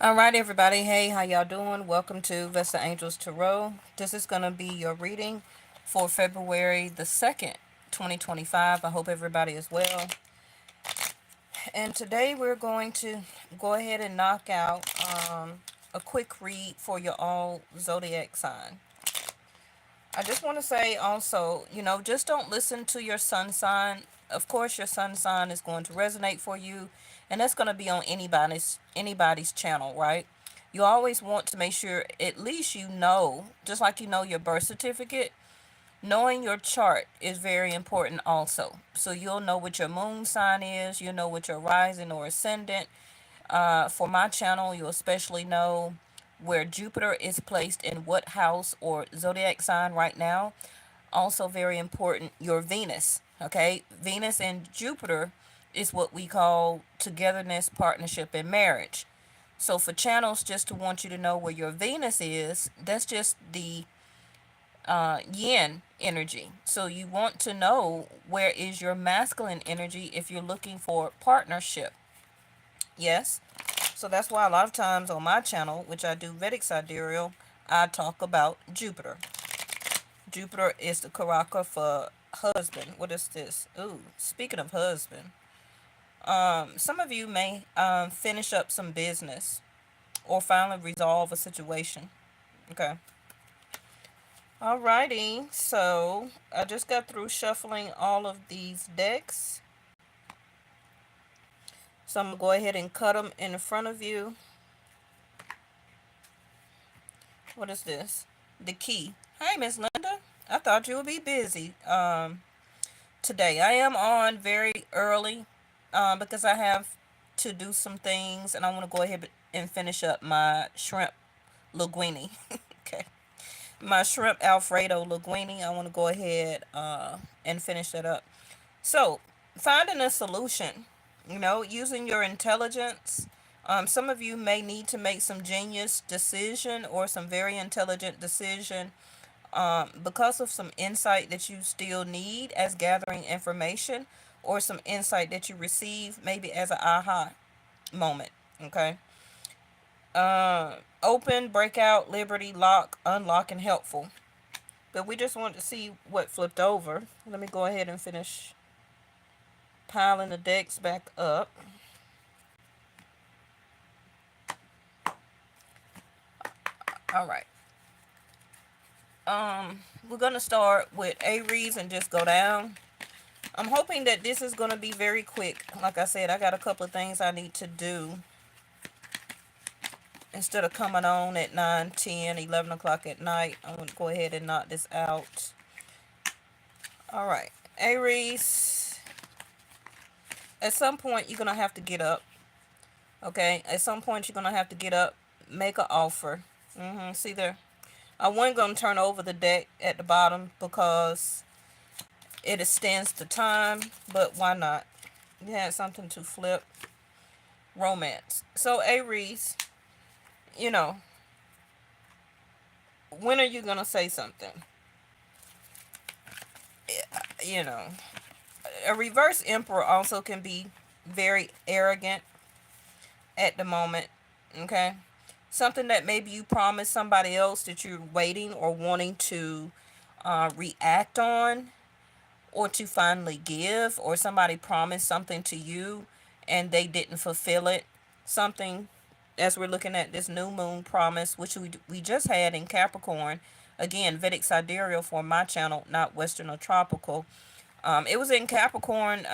All right, everybody. Hey, how y'all doing? Welcome to Vesta Angels Tarot. This is going to be your reading for February the 2nd, 2025. I hope everybody is well. And today we're going to go ahead and knock out a quick read for your all zodiac sign. I just want to say also, just don't listen to your sun sign. Of course, your sun sign is going to resonate for you, and that's going to be on anybody's channel, right? You always want to make sure at least you know, just like you know your birth certificate, knowing your chart is very important also. So you'll know what your moon sign is, you'll know what your rising or ascendant. For my channel, you'll especially know where Jupiter is placed in what house or zodiac sign right now. Also very important, your Venus. Okay, Venus and Jupiter is what we call togetherness, partnership, and marriage. So for channels, just to want you to know where your Venus is, that's just the yin energy. So you want to know where is your masculine energy if you're looking for partnership. Yes. So that's why a lot of times on my channel, which I do Vedic Sidereal, I talk about Jupiter. Jupiter is the Karaka for husband. What is this? Ooh, speaking of husband, some of you may finish up some business or finally resolve a situation. Okay. Alrighty, so I just got through shuffling all of these decks. So I'm going to go ahead and cut them in front of you. What is this? The key. Hey, Miss Linda. I thought you would be busy today. I am on very early because I have to do some things and I want to go ahead and finish up my shrimp linguine. Okay. My shrimp Alfredo linguine. I want to go ahead and finish that up. So, finding a solution, using your intelligence. Some of you may need to make some genius decision or some very intelligent decision because of some insight that you still need as gathering information or some insight that you receive maybe as an aha moment. Okay. Open, breakout, liberty, lock, unlock, and helpful. But we just want to see what flipped over. Let me go ahead and finish piling the decks back up. All right. We're gonna start with Aries and just go down. I'm hoping that this is gonna be very quick. Like I said, I got a couple of things I need to do instead of coming on at 9, 10, 11 o'clock at night. I'm gonna go ahead and knock this out. All right, Aries. At some point, you're gonna have to get up. Okay, at some point, you're gonna have to get up, make an offer. See there. I wasn't gonna turn over the deck at the bottom because it extends the time, but why not? You had something to flip. Romance. So Aries, you know, when are you gonna say something? You know, a reverse emperor also can be very arrogant at the moment. Okay, something that maybe you promised somebody else that you're waiting or wanting to react on or to finally give, or somebody promised something to you and they didn't fulfill it. Something, as we're looking at this new moon promise, which we just had in Capricorn. Again, Vedic Sidereal for my channel, not Western or Tropical. It was in Capricorn,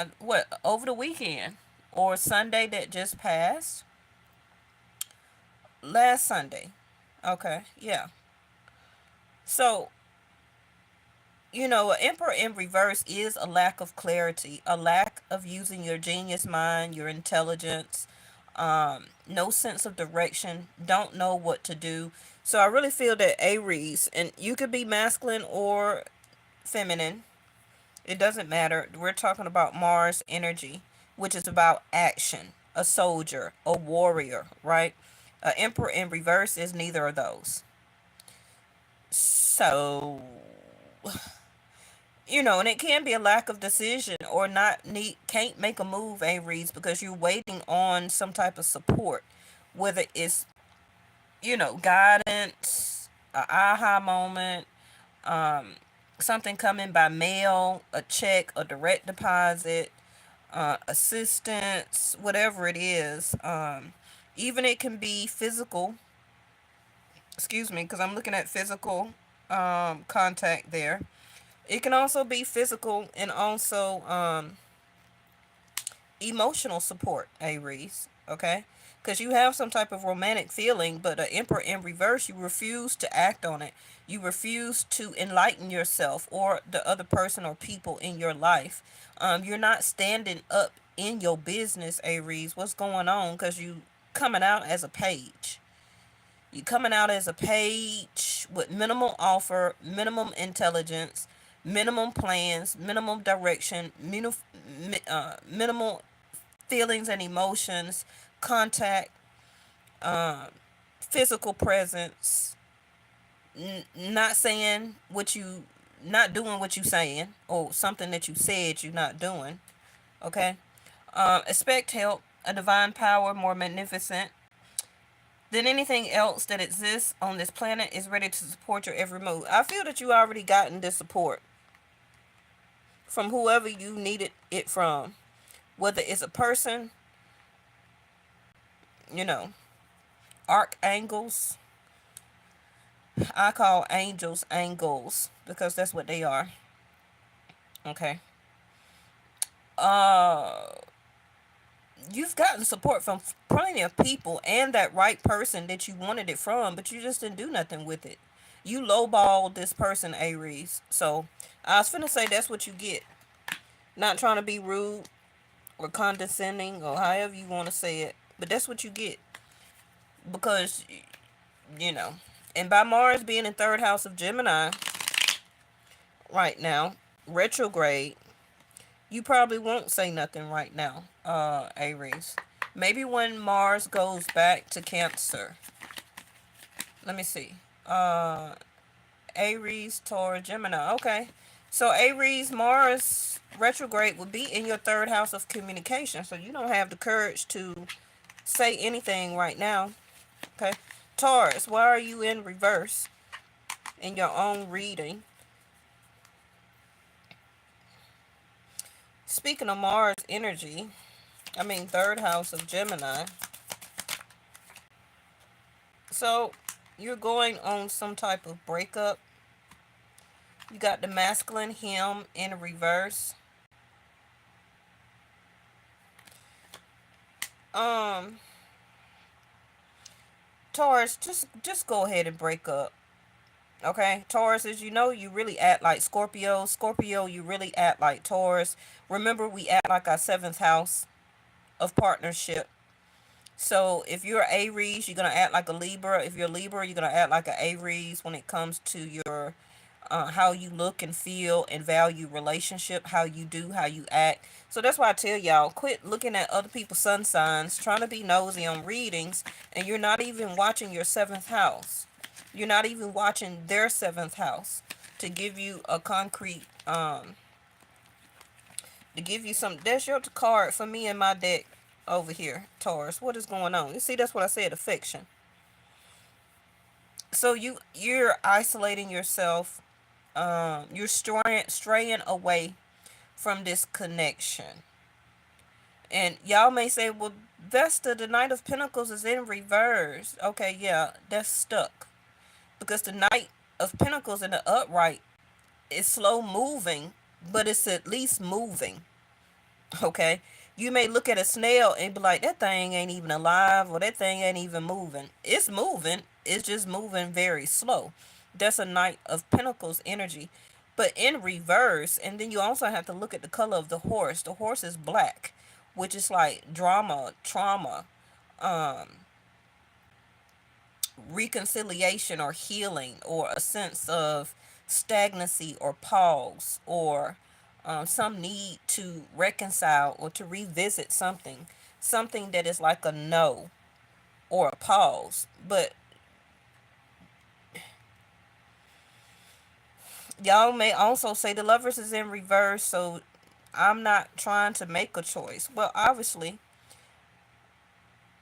over the weekend or Sunday that just passed? Last Sunday. Okay, yeah. So, an emperor in reverse is a lack of clarity, a lack of using your genius mind, your intelligence, no sense of direction, don't know what to do. So I really feel that Aries, and you could be masculine or feminine, it doesn't matter. We're talking about Mars energy, which is about action, a soldier, a warrior, right? Emperor in reverse is neither of those. So, and it can be a lack of decision or can't make a move, Aries, because you're waiting on some type of support, whether it's guidance, a aha moment, um, something coming by mail, a check, a direct deposit, assistance, whatever it is. Even it can be physical. Excuse me, because I'm looking at physical contact there. It can also be physical and also emotional support, Aries. Okay? Because you have some type of romantic feeling, but the Emperor in reverse, you refuse to act on it. You refuse to enlighten yourself or the other person or people in your life. You're not standing up in your business, Aries. What's going on? Because you coming out as a page. You coming out as a page with minimal offer, minimum intelligence, minimum plans, minimum direction, minimal feelings and emotions, contact, um, physical presence, not saying what you, not doing what you saying, or something that you said you're not doing. Okay. Expect help, a divine power more magnificent than anything else that exists on this planet is ready to support your every move. I feel that you already gotten this support from whoever you needed it from, whether it's a person, you know, archangels. I call angels angles because that's what they are. Okay. Uh, you've gotten support from plenty of people and that right person that you wanted it from, but you just didn't do nothing with it. You lowballed this person, Aries. So I was finna say that's what you get. Not trying to be rude or condescending or however you want to say it, but that's what you get because you know. And by Mars being in third house of Gemini right now, retrograde, you probably won't say nothing right now, Aries. Maybe when Mars goes back to Cancer. Let me see. Uh, Aries, Taurus, Gemini. Okay. So Aries, Mars retrograde would be in your third house of communication. So you don't have the courage to say anything right now. Okay. Taurus, why are you in reverse in your own reading? Speaking of Mars energy, third house of Gemini. So you're going on some type of breakup. You got the masculine him in reverse. Um, Taurus, just go ahead and break up. Okay, Taurus, as you know, you really act like Scorpio. Scorpio, you really act like Taurus. Remember, we act like our seventh house of partnership. So if you're Aries, you're gonna act like a Libra. If you're Libra, you're gonna act like an Aries when it comes to your how you look and feel and value relationship, how you do, how you act. So that's why I tell y'all, quit looking at other people's sun signs, trying to be nosy on readings, and you're not even watching your seventh house. You're not even watching their seventh house to give you a concrete, to give you some. That's your card for me in my deck over here, Taurus. What is going on? You see, that's what I said, affection. So you're isolating yourself. You're straying away from this connection. And y'all may say, well, Vesta, the Knight of Pentacles is in reverse. Okay, yeah, that's stuck. Because the Knight of Pentacles in the upright is slow moving, but it's at least moving. Okay? You may look at a snail and be like, that thing ain't even alive or that thing ain't even moving. It's moving. It's just moving very slow. That's a Knight of Pentacles energy. But in reverse, and then you also have to look at the color of the horse. The horse is black, which is like drama, trauma, um, reconciliation or healing, or a sense of stagnancy or pause, or some need to reconcile or to revisit something that is like a no or a pause. But y'all may also say the lovers is in reverse, so I'm not trying to make a choice. Well, obviously,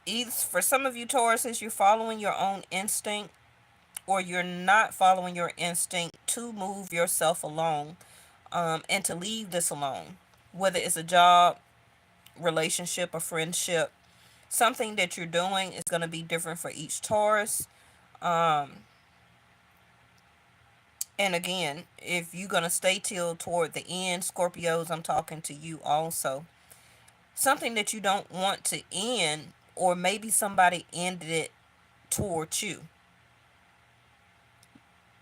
Either for some of you Tauruses, you're following your own instinct, or you're not following your instinct to move yourself along, and to leave this alone. Whether it's a job, relationship, or friendship, something that you're doing is going to be different for each Taurus. Um, and again, if you're going to stay till toward the end, Scorpios, I'm talking to you also. Something that you don't want to end, or maybe somebody ended it towards you.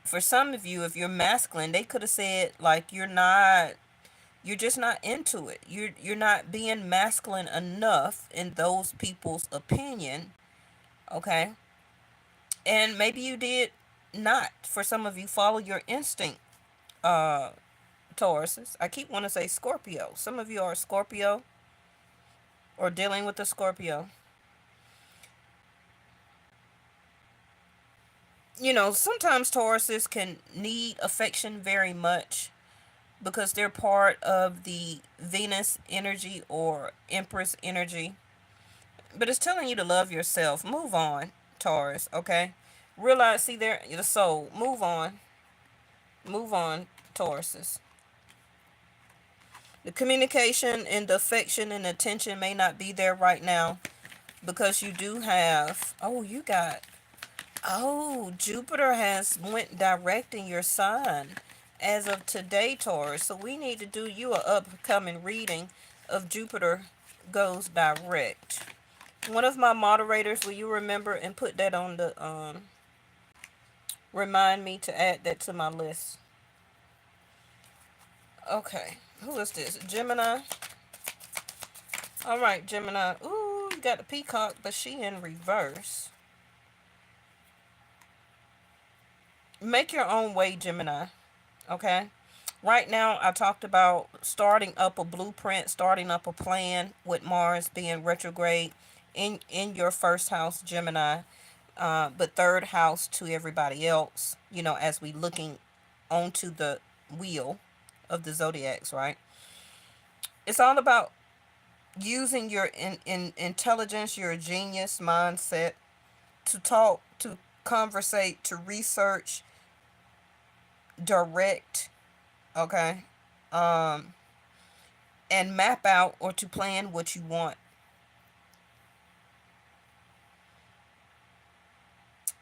For some of you, if you're masculine, they could have said like you're just not into it. You're not being masculine enough in those people's opinion, okay? And maybe you did not. For some of you, follow your instinct, uh Tauruses. I keep wanting to say Scorpio. Some of you are Scorpio or dealing with a Scorpio. Sometimes Tauruses can need affection very much because they're part of the Venus energy or Empress energy. But it's telling you to love yourself. Move on, Taurus, okay? Realize, see there, the soul. Move on. Move on, Tauruses. The communication and the affection and attention may not be there right now because you do have, Jupiter has went direct in your sign as of today, Taurus. So we need to do you a upcoming reading of Jupiter goes direct. One of my moderators, will you remember and put that on the remind me to add that to my list. Okay, who is this? Gemini. All right, Gemini. Ooh, you got the peacock, but she in reverse. Make your own way, Gemini. Okay. Right now, I talked about starting up a blueprint, starting up a plan with Mars being retrograde in your first house, Gemini, but third house to everybody else. As we looking onto the wheel of the zodiacs, right? It's all about using your intelligence, your genius mindset to talk, to conversate, to research, direct, okay, and map out or to plan what you want.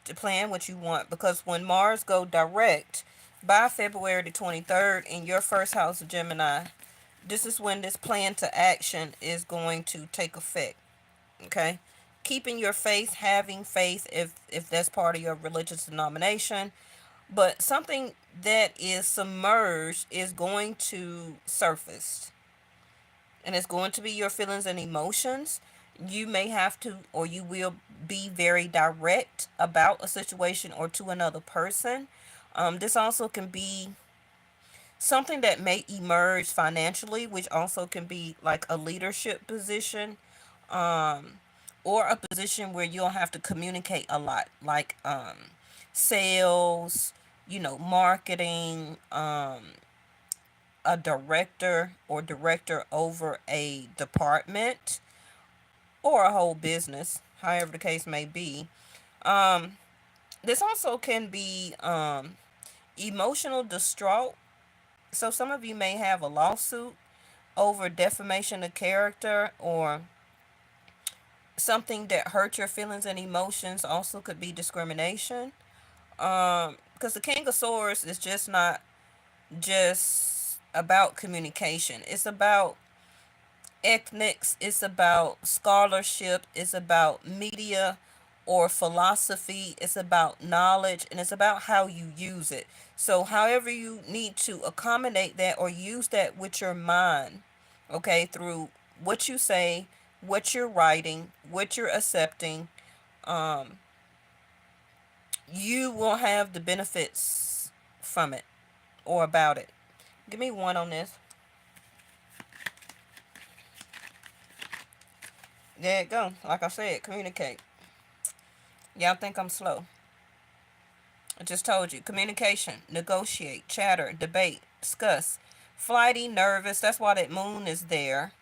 To plan what you want, because when Mars go direct by February the 23rd in your first house of Gemini, this is when this plan to action is going to take effect. Okay, keeping your faith, having faith if that's part of your religious denomination, but something that is submerged is going to surface, and it's going to be your feelings and emotions. You may have to, or you will be very direct about a situation or to another person. This also can be something that may emerge financially, which also can be like a leadership position, um, or a position where you'll have to communicate a lot, like sales, marketing, a director or director over a department or a whole business, however the case may be. Um, this also can be emotional distraught. So some of you may have a lawsuit over defamation of character, or something that hurt your feelings and emotions. Also could be discrimination. Because the King of Swords is just not just about communication. It's about ethnics, it's about scholarship, it's about media or philosophy, it's about knowledge, and it's about how you use it. So however you need to accommodate that or use that with your mind, okay, through what you say, what you're writing, what you're accepting, um, you will have the benefits from it or about it. Give me one on this. There you go. Like I said, communicate. Y'all think I'm slow. I just told you. Communication, negotiate, chatter, debate, discuss. Flighty, nervous. That's why that moon is there.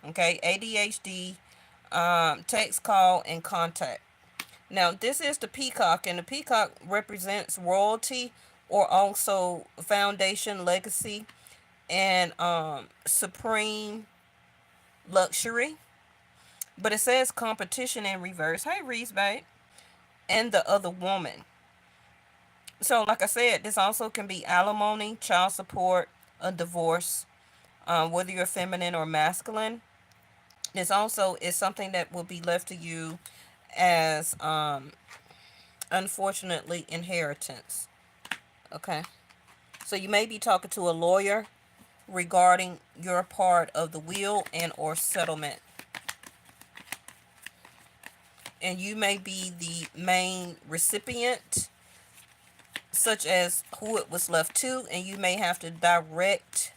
Okay. ADHD, text, call, and contact. Now, this is the peacock, and the peacock represents royalty or also foundation, legacy, and supreme luxury. But it says competition in reverse. Hey, Reese, babe. And the other woman. So, like I said, this also can be alimony, child support, a divorce, whether you're feminine or masculine. This also is something that will be left to you as, unfortunately, inheritance. Okay. So you may be talking to a lawyer regarding your part of the will and or settlement. And you may be the main recipient, such as who it was left to, and you may have to direct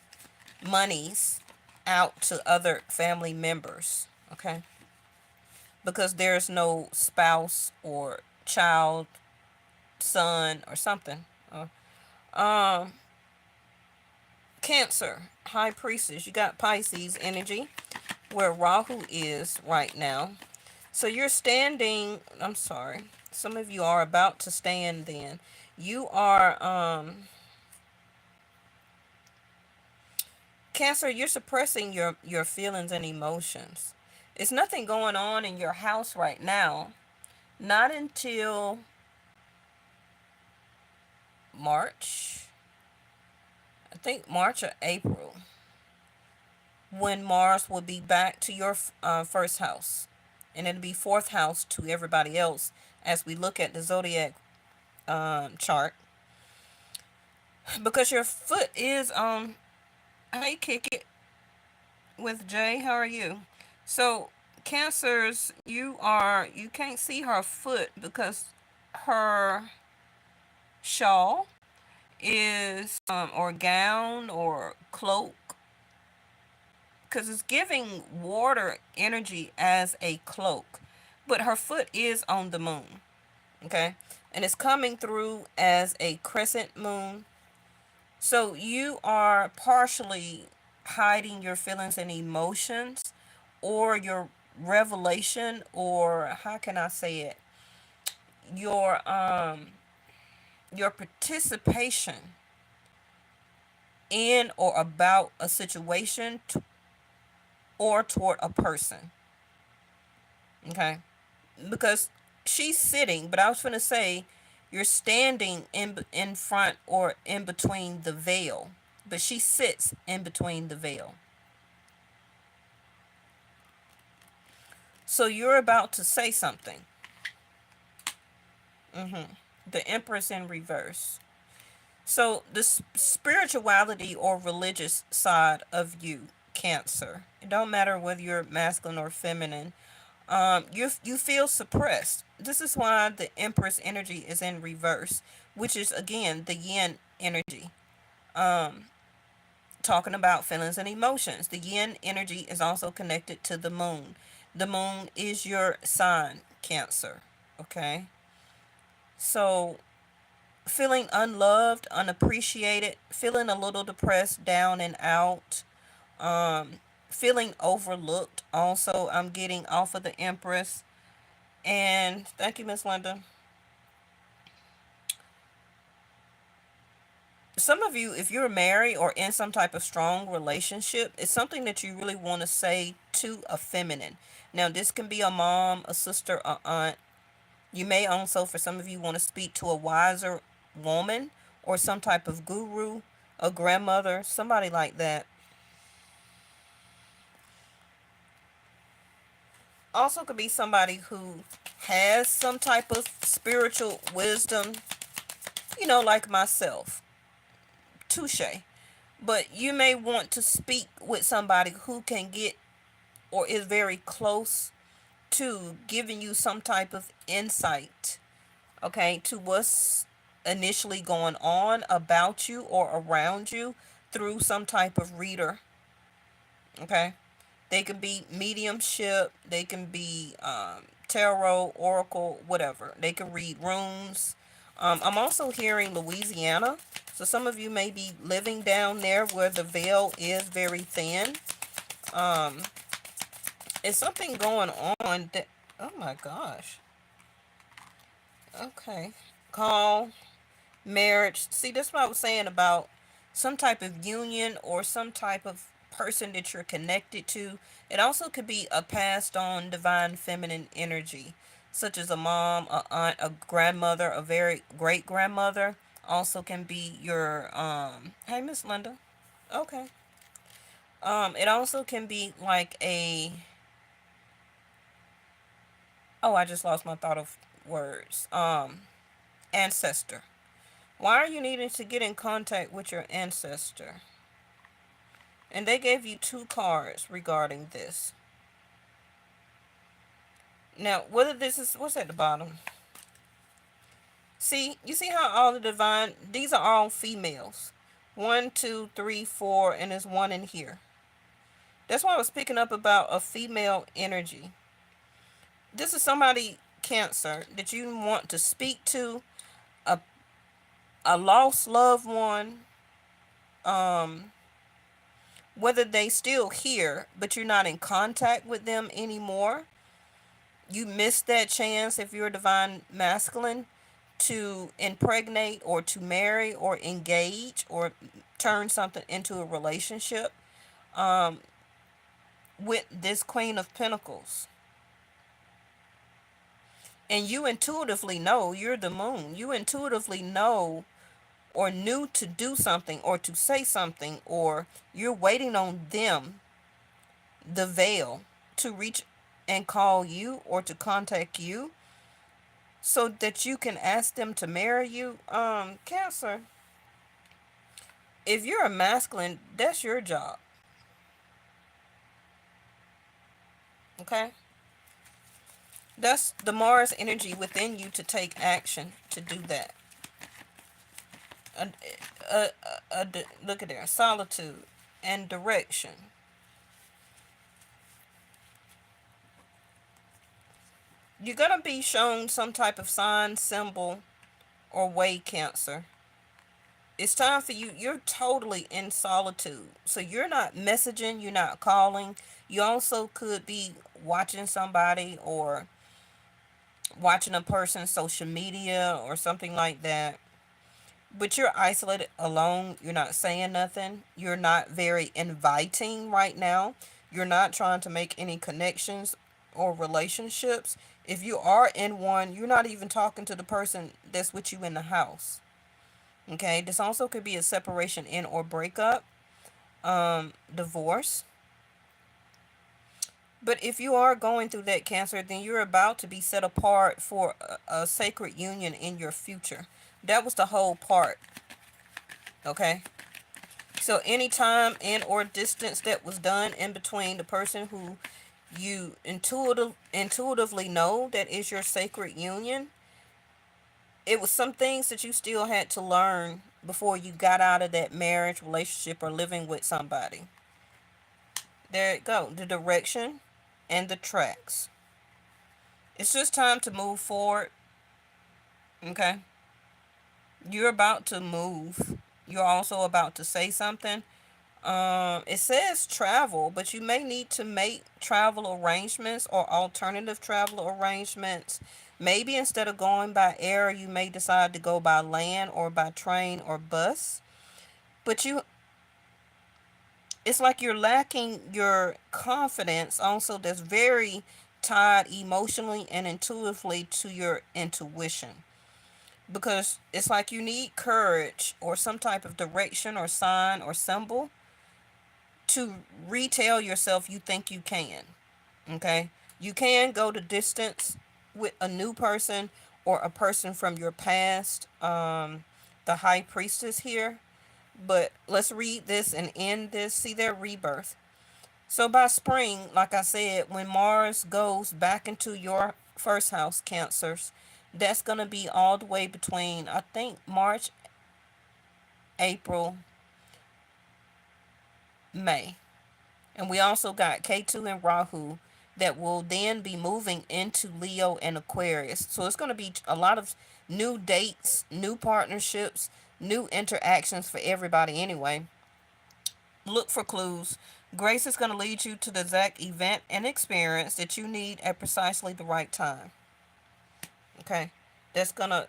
monies out to other family members. Okay. Because there's no spouse or child, son, or something. Um, Cancer, High Priestess. You got Pisces energy, where Rahu is right now. So you're standing, I'm sorry, some of you are about to stand then. You are, Cancer, you're suppressing your feelings and emotions. It's nothing going on in your house right now. Not until March. I think March or April. When Mars will be back to your first house. And it'll be fourth house to everybody else as we look at the zodiac chart. Because your foot is hey, kick it with Jay. How are you? So Cancers, you can't see her foot because her shawl is or gown or cloak, because it's giving water energy as a cloak, but her foot is on the moon. Okay, and it's coming through as a crescent moon. So you are partially hiding your feelings and emotions, or your revelation, or how can I say it, your your participation in or about a situation or toward a person. Okay, because she's sitting, but I was going to say you're standing in front or in between the veil, but she sits in between the veil. So you're about to say something. The Empress in reverse. So the spirituality or religious side of you, Cancer. It don't matter whether you're masculine or feminine. You feel suppressed. This is why the Empress energy is in reverse, which is again the Yin energy. Um, Talking about feelings and emotions. The Yin energy is also connected to the moon. The moon is your sign, Cancer. Okay, so feeling unloved, unappreciated, feeling a little depressed, down and out, feeling overlooked. Also, I'm getting off of the Empress. And thank you, Miss Linda. Some of you, if you're married or in some type of strong relationship, it's something that you really want to say to a feminine. Now, this can be a mom, a sister, a aunt. You may also, for some of you, want to speak to a wiser woman or some type of guru, a grandmother, somebody like that. Also could be somebody who has some type of spiritual wisdom, like myself. Touche. But you may want to speak with somebody who can get or is very close to giving you some type of insight, okay, to what's initially going on about you or around you through some type of reader, okay? They can be mediumship, they can be tarot, oracle, whatever. They can read runes. I'm also hearing Louisiana. So some of you may be living down there where the veil is very thin. Um, Is something going on that, oh my gosh. Okay. Call, marriage. See, that's what I was saying about some type of union or some type of person that you're connected to. It also could be a passed on divine feminine energy, such as a mom, a aunt, a grandmother, a very great grandmother. Also can be your hey Miss Linda. Okay. It also can be like a, oh, I just lost my thought of words. Ancestor. Why are you needing to get in contact with your ancestor? And they gave you two cards regarding this. Now, whether this is, what's at the bottom? See, you see how all the divine, these are all females. One, two, three, four, and there's one in here. That's why I was picking up about a female energy. This is somebody, Cancer, that you want to speak to, a, a lost loved one, um, whether they still here, but you're not in contact with them anymore. You missed that chance if you're a divine masculine to impregnate or to marry or engage or turn something into a relationship um, with this Queen of Pentacles. And you intuitively know, you're the moon. You intuitively know or knew to do something or to say something, or you're waiting on them, the veil, to reach and call you or to contact you so that you can ask them to marry you. Cancer, if you're a masculine, that's your job. Okay? That's the Mars energy within you to take action to do that. Uh, uh, Look at there, solitude and direction. You're gonna be shown some type of sign, symbol, or way, Cancer. It's time for you. You're totally in solitude. So you're not messaging, you're not calling. You also could be watching somebody or watching a person's social media or something like that. But you're isolated alone. You're not saying nothing. You're not very inviting right now. You're not trying to make any connections or relationships. If you are in one, you're not even talking to the person that's with you in the house. Okay, this also could be a separation in or breakup, divorce. But if you are going through that, Cancer, then you're about to be set apart for a sacred union in your future. That was the whole part. Okay. So any time in or distance that was done in between the person who you intuitively know that is your sacred union, it was some things that you still had to learn before you got out of that marriage, relationship, or living with somebody. There it go. The direction and the tracks. It's just time to move forward. Okay. You're about to move. You're also about to say something. It says travel, but you may need to make travel arrangements or alternative travel arrangements. Maybe instead of going by air, you may decide to go by land or by train or bus. But it's like you're lacking your confidence also, that's very tied emotionally and intuitively to your intuition, because it's like you need courage or some type of direction or sign or symbol to retell yourself you think you can. Okay, you can go the distance with a new person or a person from your past. The high priestess here, but let's read this and end this. See their rebirth. So by spring, like I said, when Mars goes back into your first house, Cancers, that's going to be all the way between, I think, March, April, May. And we also got K2 and Rahu that will then be moving into Leo and Aquarius. So it's going to be a lot of new dates, new partnerships, new interactions for everybody anyway. Look for clues. Grace is going to lead you to the exact event and experience that you need at precisely the right time. Okay? That's going to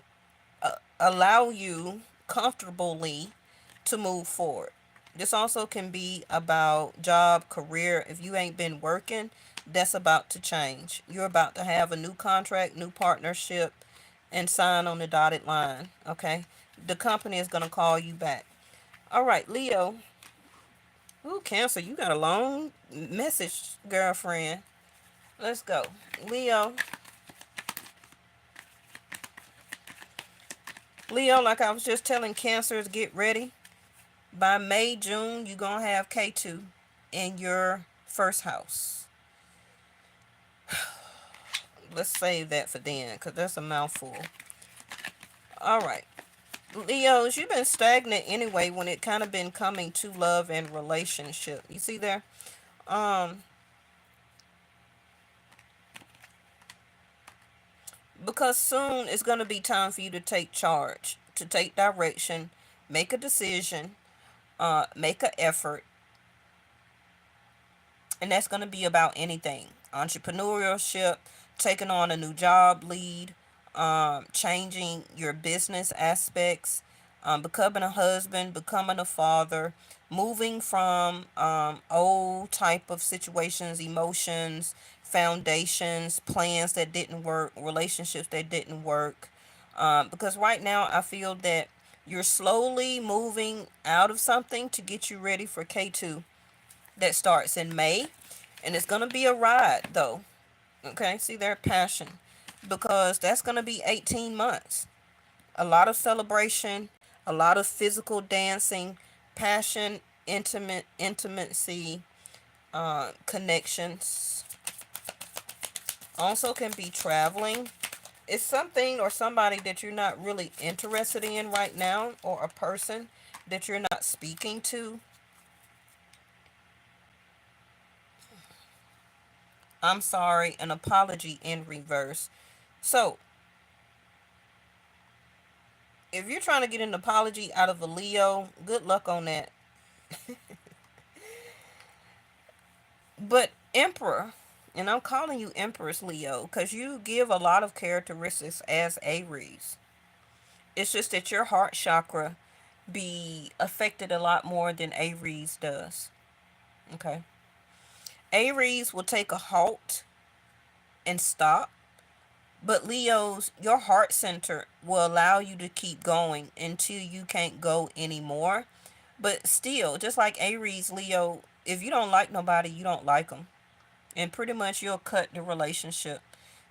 allow you comfortably to move forward. This also can be about job, career. If you ain't been working, that's about to change. You're about to have a new contract, new partnership, and sign on the dotted line. Okay? The company is going to call you back. All right, Leo. Ooh, Cancer, you got a long message, girlfriend. Let's go. Leo. Leo, like I was just telling Cancers, get ready. By May, June, you're going to have K2 in your first house. Let's save that for then, because that's a mouthful. All right. Leos, you've been stagnant anyway when it kind of been coming to love and relationship. You see there? Um, because soon it's going to be time for you to take charge, to take direction, make a decision, make an effort, and that's going to be about anything: entrepreneurship, taking on a new job lead, changing your business aspects, becoming a husband, becoming a father, moving from old type of situations, emotions, foundations, plans that didn't work, relationships that didn't work. Because right now I feel that you're slowly moving out of something to get you ready for K2 that starts in May. And it's going to be a ride, though. Okay, see their passion. Because that's going to be 18 months. A lot of celebration, a lot of physical dancing, passion, intimacy, connections. Also can be traveling. It's something or somebody that you're not really interested in right now, or a person that you're not speaking to. I'm sorry, an apology in reverse. So, if you're trying to get an apology out of a Leo, good luck on that. But Emperor, and I'm calling you Empress Leo because you give a lot of characteristics as Aries. It's just that your heart chakra be affected a lot more than Aries does. Okay. Aries will take a halt and stop. But Leo's, your heart center will allow you to keep going until you can't go anymore. But still, just like Aries, Leo, if you don't like nobody, you don't like them. And pretty much you'll cut the relationship.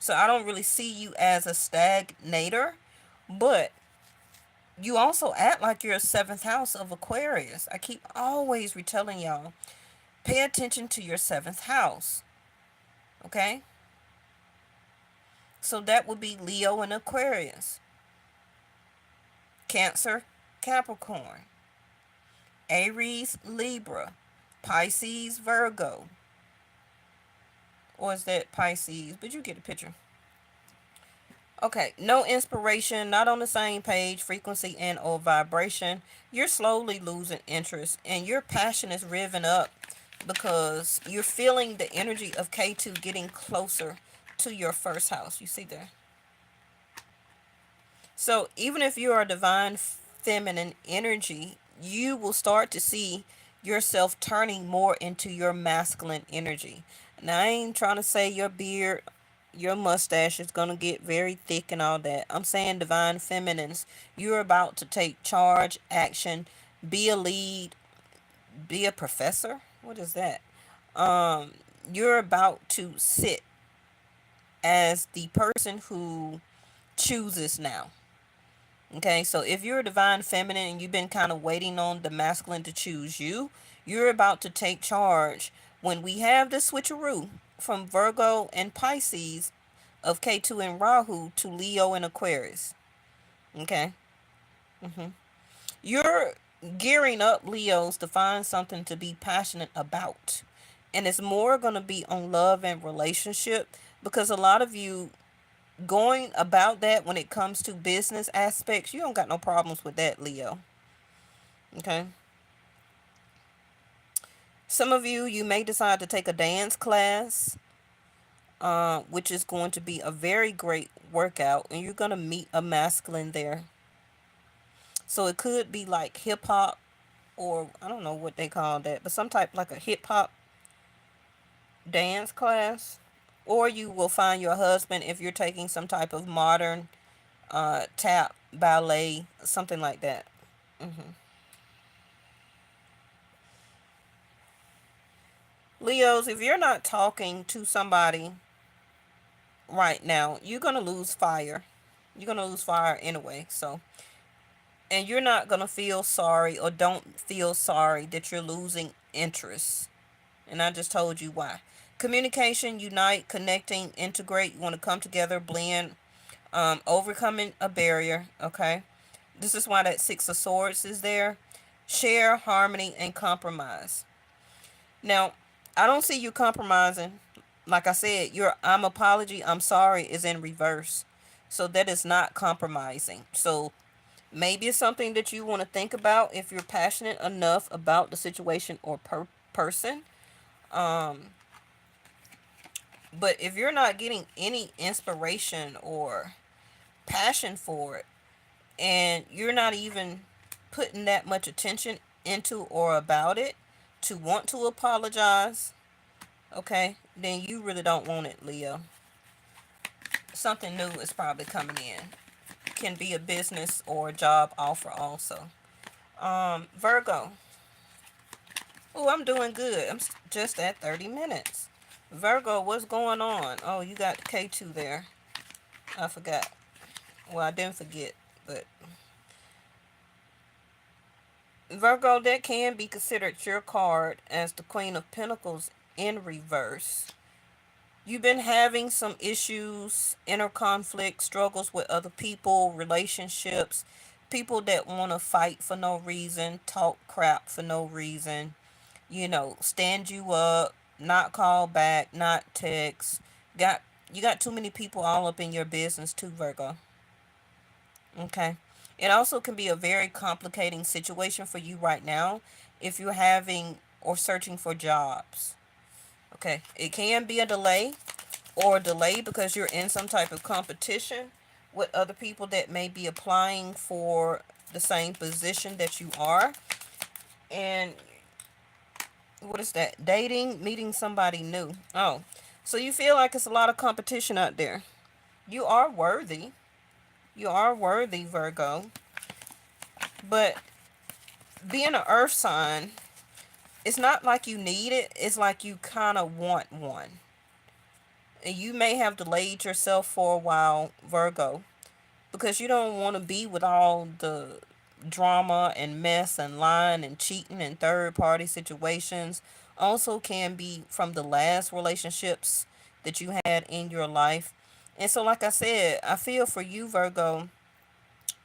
So I don't really see you as a stagnator. But you also act like you're a seventh house of Aquarius. I keep always retelling y'all, pay attention to your seventh house. Okay? So that would be Leo and Aquarius. Cancer, Capricorn. Aries, Libra. Pisces, Virgo. Or is that Pisces? But you get the picture. Okay, no inspiration, not on the same page, frequency and or vibration. You're slowly losing interest and your passion is revving up because you're feeling the energy of K2 getting closer to your first house. You see there? So even if you are divine feminine energy, you will start to see yourself turning more into your masculine energy. Now I ain't trying to say your beard, your mustache is gonna get very thick and all that. I'm saying divine feminines, you're about to take charge, action, be a lead, be a professor. What is that? Um, you're about to sit as the person who chooses now. Okay, so if you're a divine feminine and you've been kind of waiting on the masculine to choose you, you're about to take charge when we have the switcheroo from Virgo and Pisces of K2 and Rahu to Leo and Aquarius. Okay? You're gearing up, Leos, to find something to be passionate about. And it's more going to be on love and relationship because a lot of you going about that when it comes to business aspects, you don't got no problems with that, Leo. Okay. Some of you, you may decide to take a dance class, which is going to be a very great workout, and you're going to meet a masculine there. So it could be like hip hop, or I don't know what they call that, but some type like a hip hop dance class. Or you will find your husband if you're taking some type of modern tap, ballet, something like that. Leos, if you're not talking to somebody right now, you're going to lose fire. You're going to lose fire anyway. So, and you're not going to feel sorry, or don't feel sorry that you're losing interest. And I just told you why. Communication, unite, connecting, integrate. You want to come together, blend, overcoming a barrier. Okay. This is why that Six of Swords is there. Share, harmony, and compromise. Now, I don't see you compromising. Like I said, your I'm apology, I'm sorry is in reverse. So that is not compromising. So maybe it's something that you want to think about if you're passionate enough about the situation or person. Um, but if you're not getting any inspiration or passion for it, and you're not even putting that much attention into or about it to want to apologize, okay, then you really don't want it, Leo. Something new is probably coming in. Can be a business or a job offer also. Virgo. Oh, I'm doing good. I'm just at 30 minutes. Virgo, what's going on? Oh, you got K2 there. I forgot. Well, I didn't forget, but Virgo, that can be considered your card as the Queen of Pentacles in reverse. You've been having some issues, inner conflict, struggles with other people, relationships, people that want to fight for no reason, talk crap for no reason, stand you up, not call back, not text. Got you got too many people all up in your business too, Virgo. Okay. It also can be a very complicating situation for you right now if you're having or searching for jobs. Okay. It can be a delay, or a delay because you're in some type of competition with other people that may be applying for the same position that you are. And what is that? Dating, meeting somebody new. Oh, so you feel like it's a lot of competition out there. You are worthy. You are worthy, Virgo. But being an earth sign, it's not like you need it. It's like you kind of want one. And you may have delayed yourself for a while, Virgo, because you don't want to be with all the drama and mess and lying and cheating and third party situations. Also can be from the last relationships that you had in your life. And so, like I said, I feel for you, Virgo,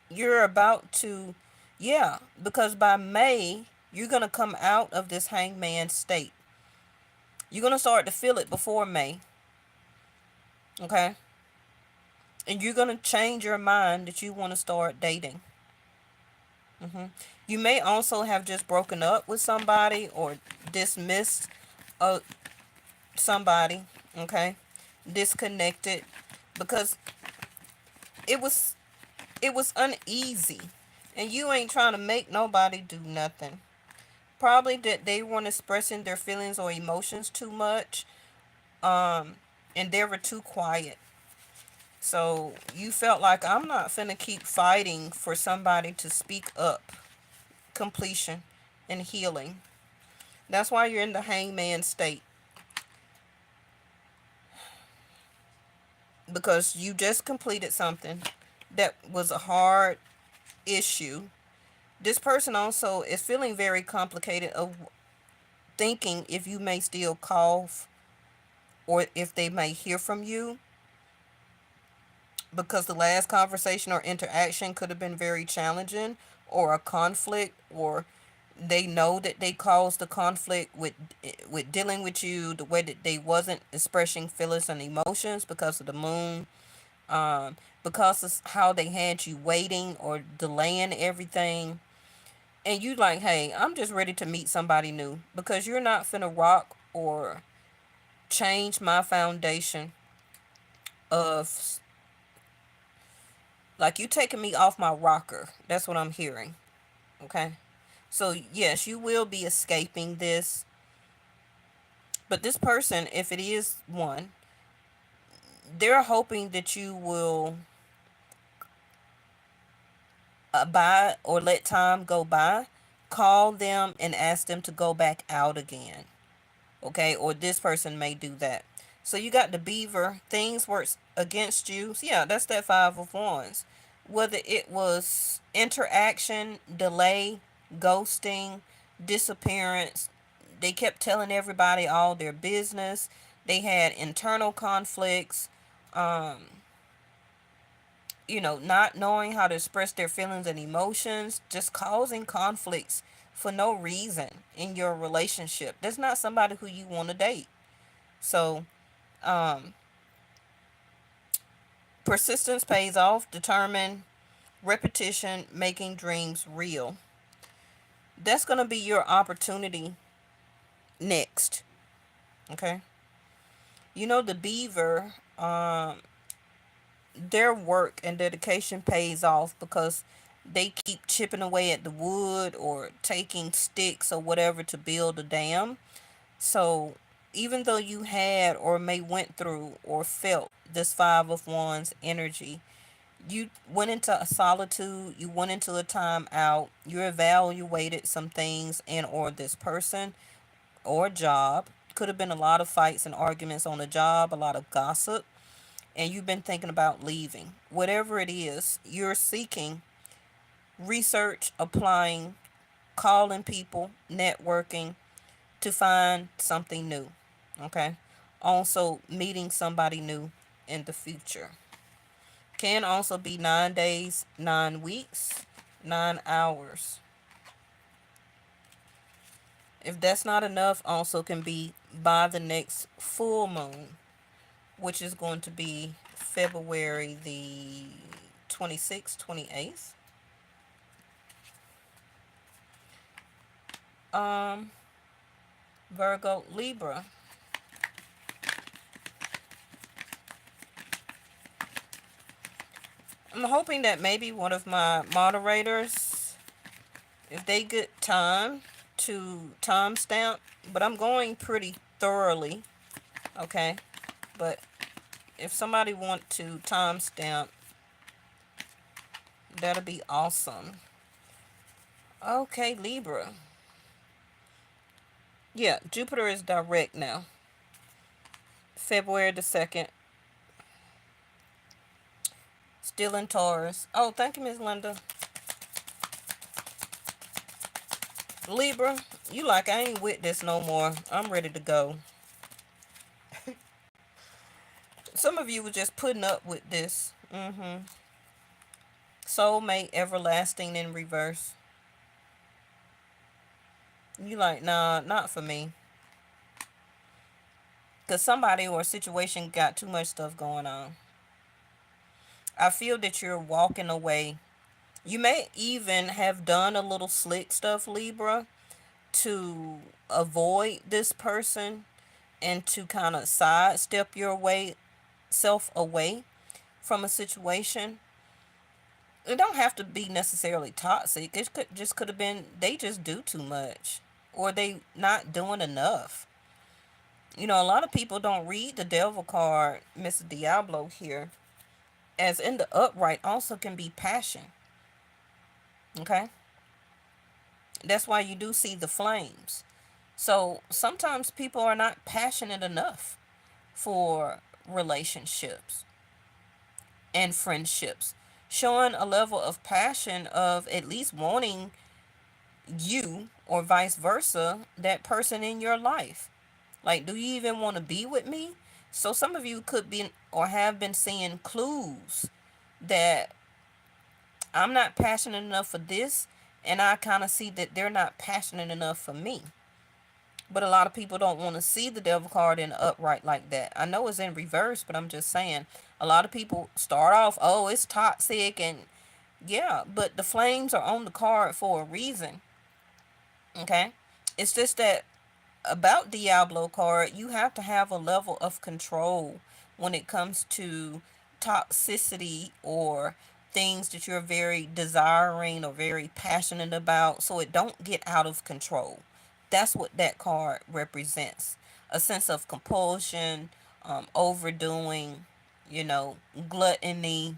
you're about to, yeah, because by May, you're going to come out of this hangman state. You're going to start to feel it before May. Okay? And you're going to change your mind that you want to start dating. You may also have just broken up with somebody or dismissed uh, somebody. Okay? Disconnected because it was it was uneasy, and you ain't trying to make nobody do nothing. Probably that they weren't expressing their feelings or emotions too much, and they were too quiet. So you felt like, I'm not finna keep fighting for somebody to speak up. Completion and healing. That's why you're in the hangman state, because you just completed something that was a hard issue. This person also is feeling very complicated of thinking if you may still call or if they may hear from you, because the last conversation or interaction could have been very challenging, or a conflict, or they know that they caused the conflict with dealing with you the way that they wasn't expressing feelings and emotions because of the moon, because of how they had you waiting or delaying everything. And you like, hey, I'm just ready to meet somebody new, because you're not finna rock or change my foundation of, like, you taking me off my rocker. That's what I'm hearing. Okay. So yes, you will be escaping this, but this person, if it is one, they're hoping that you will abide or let time go by. Call them and ask them to go back out again. Okay, or this person may do that. So you got the beaver, things works against you. So yeah, that's that Five of Wands. Whether it was interaction, delay, ghosting, disappearance, they kept telling everybody all their business. They had internal conflicts, um, not knowing how to express their feelings and emotions, just causing conflicts for no reason in your relationship. That's not somebody who you want to date. So, um, persistence pays off, determined, repetition, making dreams real. That's going to be your opportunity next. Okay. The beaver, their work and dedication pays off because they keep chipping away at the wood or taking sticks or whatever to build a dam. So even though you had or may went through or felt this Five of Wands energy, you went into a solitude, you went into a time out, you evaluated some things and or this person or job. Could have been a lot of fights and arguments on the job, a lot of gossip, and you've been thinking about leaving. Whatever it is, you're seeking research, applying, calling people, networking to find something new. Okay? Also, meeting somebody new in the future. Can also be 9 days, 9 weeks, 9 hours. If that's not enough, also can be by the next full moon, which is going to be February the 26th, 28th. Um, Virgo, Libra. I'm hoping that maybe one of my moderators, if they get time to timestamp, but I'm going pretty thoroughly, okay? But if somebody want to timestamp, that'll be awesome. Okay, Libra. Yeah, Jupiter is direct now. February the 2nd. Still in Taurus. Oh, thank you, Miss Linda. Libra, you like, I ain't with this no more. I'm ready to go. Some of you were just putting up with this. Soulmate, everlasting in reverse. You like, nah, not for me. Because somebody or a situation got too much stuff going on. I feel that you're walking away. You may even have done a little slick stuff, Libra, to avoid this person and to kind of sidestep your way, self away from a situation. It don't have to be necessarily toxic. It could have been they just do too much or they not doing enough. A lot of people don't read the devil card, Mr. Diablo here, as in the upright also can be passion. Okay? That's why you do see the flames. So sometimes people are not passionate enough for relationships and friendships. Showing a level of passion of at least wanting you or vice versa, that person in your life. Like, do you even want to be with me? So some of you could be or have been seeing clues that I'm not passionate enough for this, and I kind of see that they're not passionate enough for me. But a lot of people don't want to see the devil card in the upright like that. I know it's in reverse, but I'm just saying a lot of people start off, oh, it's toxic, and yeah, but the flames are on the card for a reason. Okay? It's just that about Diablo card, you have to have a level of control when it comes to toxicity or things that you're very desiring or very passionate about, so it don't get out of control. That's what that card represents. A sense of compulsion, overdoing, you know, gluttony.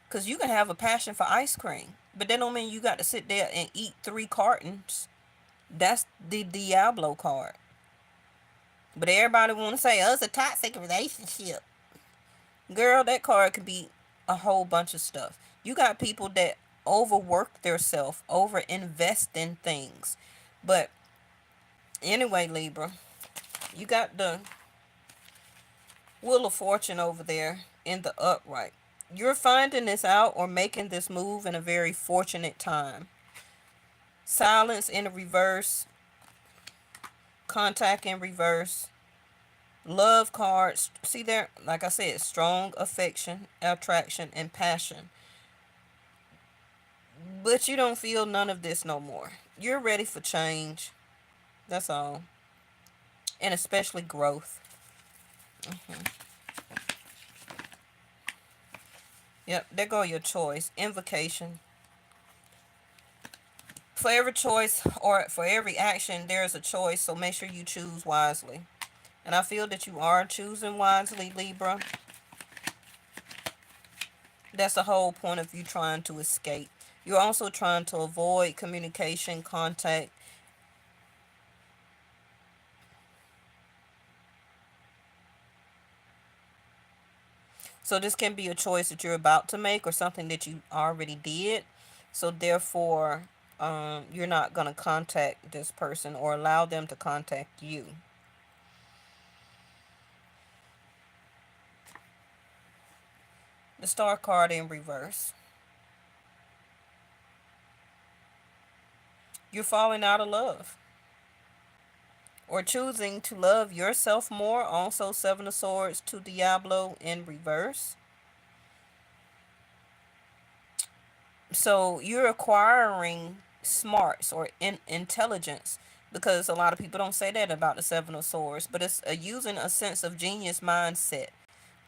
Because you can have a passion for ice cream, but that don't mean you got to sit there and eat 3 cartons. That's the Diablo card. But everybody want to say, oh, it's a toxic relationship. Girl, that card could be a whole bunch of stuff. You got people that overwork themselves, over invest in things. But anyway, Libra, you got the Wheel of Fortune over there in the upright. You're finding this out or making this move in a very fortunate time. Silence in the reverse, contact in reverse, love cards. See there, like I said, strong affection, attraction, and passion. But you don't feel none of this no more. You're ready for change. That's all. And especially growth. Yep, there go your choice. Invocation. For every choice or for every action, there's a choice, so make sure you choose wisely. And I feel that you are choosing wisely, Libra. That's the whole point of you trying to escape. You're also trying to avoid communication, contact. So this can be a choice that you're about to make or something that you already did. So therefore, you're not going to contact this person or allow them to contact you. The Star card in reverse. You're falling out of love. Or choosing to love yourself more. Also, Seven of Swords to Diablo in reverse. So you're acquiring smarts or intelligence, because a lot of people don't say that about the Seven of Swords, but it's using a sense of genius mindset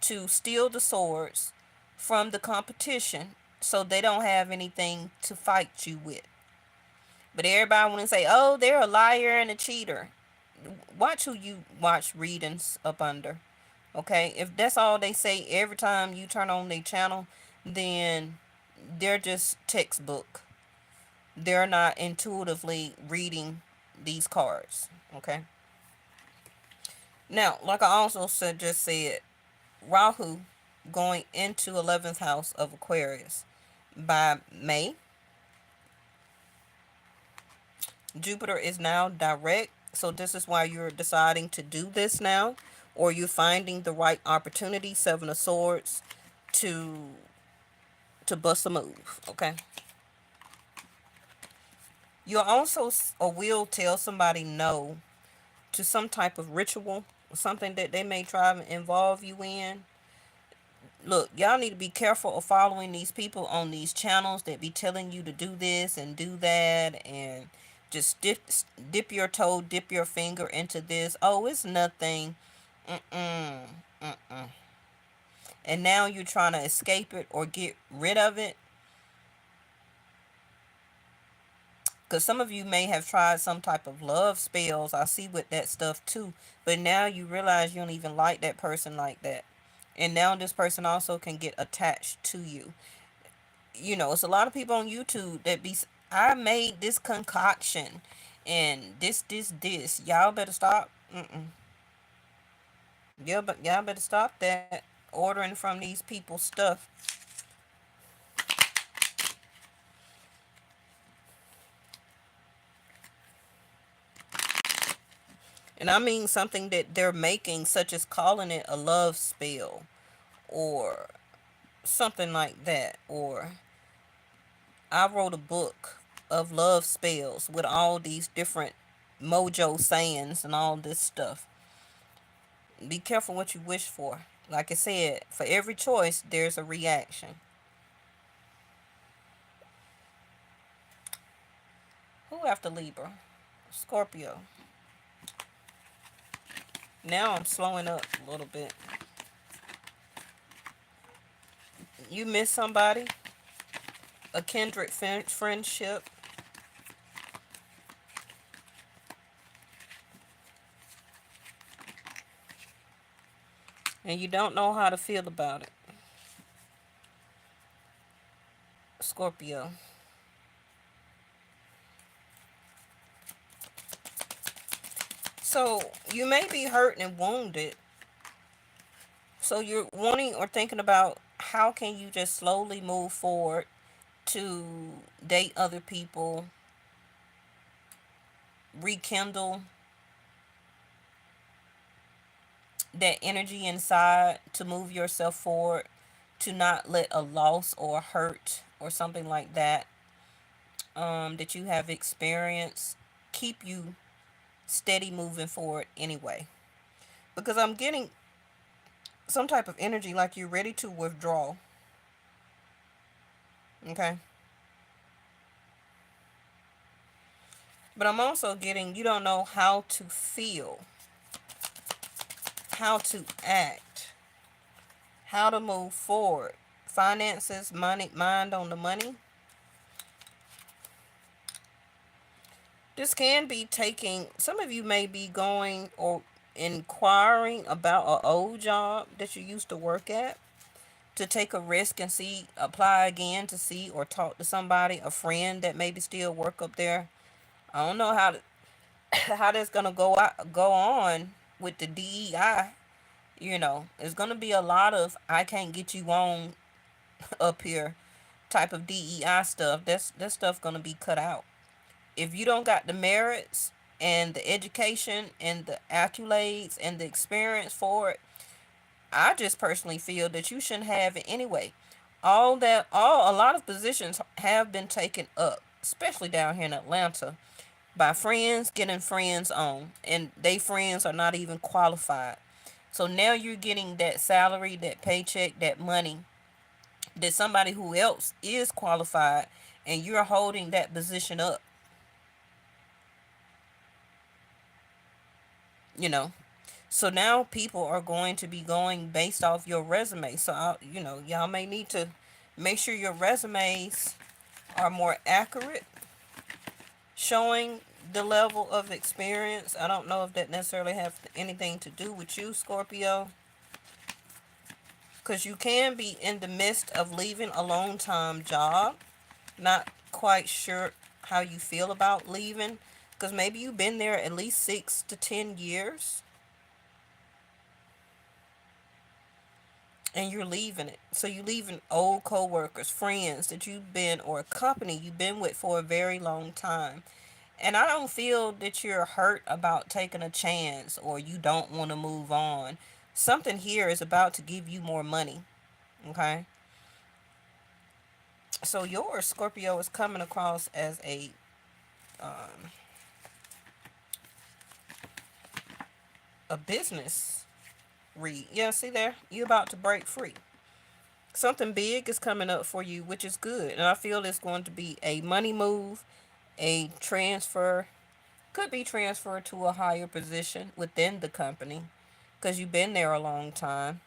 to steal the swords from the competition so they don't have anything to fight you with. But everybody want to say, oh, they're a liar and a cheater. Watch who you watch readings up under. Okay? If that's all they say every time you turn on their channel, then they're just textbook. They're not intuitively reading these cards. Okay? Now, like I also just said, Rahu going into 11th house of Aquarius by May. Jupiter is now direct, so this is why you're deciding to do this now, or you're finding the right opportunity, Seven of Swords, to bust a move. Okay. You'll also or will tell somebody no to some type of ritual, something that they may try to involve you in. Look, y'all need to be careful of following these people on these channels that be telling you to do this and do that, and just dip your toe, dip your finger into this. Oh, it's nothing. Mm-mm. Mm-mm. And now you're trying to escape it or get rid of it. Because some of you may have tried some type of love spells. I see with that stuff too. But now you realize you don't even like that person like that. And now this person also can get attached to you. You know, it's a lot of people on YouTube that be, I made this concoction and this. Y'all better stop. Yeah, but y'all better stop that. Ordering from these people's stuff. And I mean something that they're making, such as calling it a love spell or something like that. Or I wrote a book of love spells with all these different mojo sayings and all this stuff. Be careful what you wish for. Like I said, for every choice, there's a reaction. Who after Libra? Scorpio. Now I'm slowing up a little bit. You miss somebody, a kindred friendship. And you don't know how to feel about it. Scorpio. So you may be hurt and wounded. So you're wanting or thinking about how can you just slowly move forward to date other people, rekindle that energy inside to move yourself forward, to not let a loss or hurt or something like that that you have experienced keep you steady moving forward anyway. Because I'm getting some type of energy like you're ready to withdraw. Okay. But I'm also getting you don't know how to feel, how to act, how to move forward. Finances, money, mind on the money. This can be taking, some of you may be going or inquiring about an old job that you used to work at, to take a risk and see, apply again to see or talk to somebody, a friend that maybe still work up there. I don't know how to, how that's gonna go on with the DEI. It's gonna be a lot of I can't get you on up here type of DEI stuff. That stuff gonna be cut out. If you don't got the merits and the education and the accolades and the experience for it, I just personally feel that you shouldn't have it anyway. A lot of positions have been taken up, especially down here in Atlanta, by friends getting friends on, and they friends are not even qualified. So now you're getting that salary, that paycheck, that money that somebody who else is qualified, and you're holding that position up, you know. So now people are going to be going based off your resume. So, y'all may need to make sure your resumes are more accurate, showing the level of experience. I don't know if that necessarily has anything to do with you, Scorpio, because you can be in the midst of leaving a long time job, not quite sure how you feel about leaving, because maybe you've been there at least 6 to 10 years and you're leaving it. So you're leaving old co-workers, friends that you've been, or a company you've been with for a very long time. And I don't feel that you're hurt about taking a chance or you don't want to move on. Something here is about to give you more money. Okay? So your Scorpio is coming across as um, a business read. Yeah, see there? You're about to break free. Something big is coming up for you, which is good. And I feel it's going to be a money move, a transfer. Could be transferred to a higher position within the company because you've been there a long time.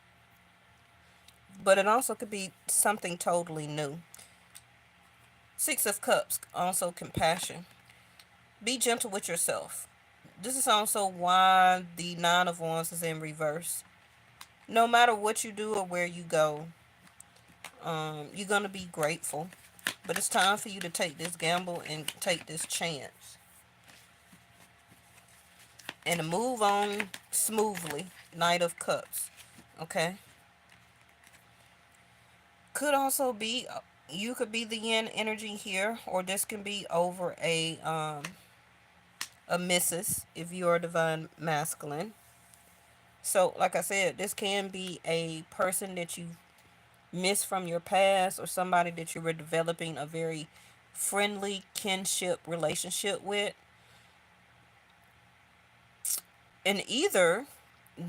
But it also could be something totally new. Six of Cups, also compassion. Be gentle with yourself. This is also why the Nine of Wands is in reverse. No matter what you do or where you go, you're going to be grateful. But it's time for you to take this gamble and take this chance. And to move on smoothly. Knight of Cups. Okay? Could also be, you could be the yin energy here, or this can be over a missus if you are divine masculine. So, like I said, this can be a person that you missed from your past, or somebody that you were developing a very friendly kinship relationship with. And either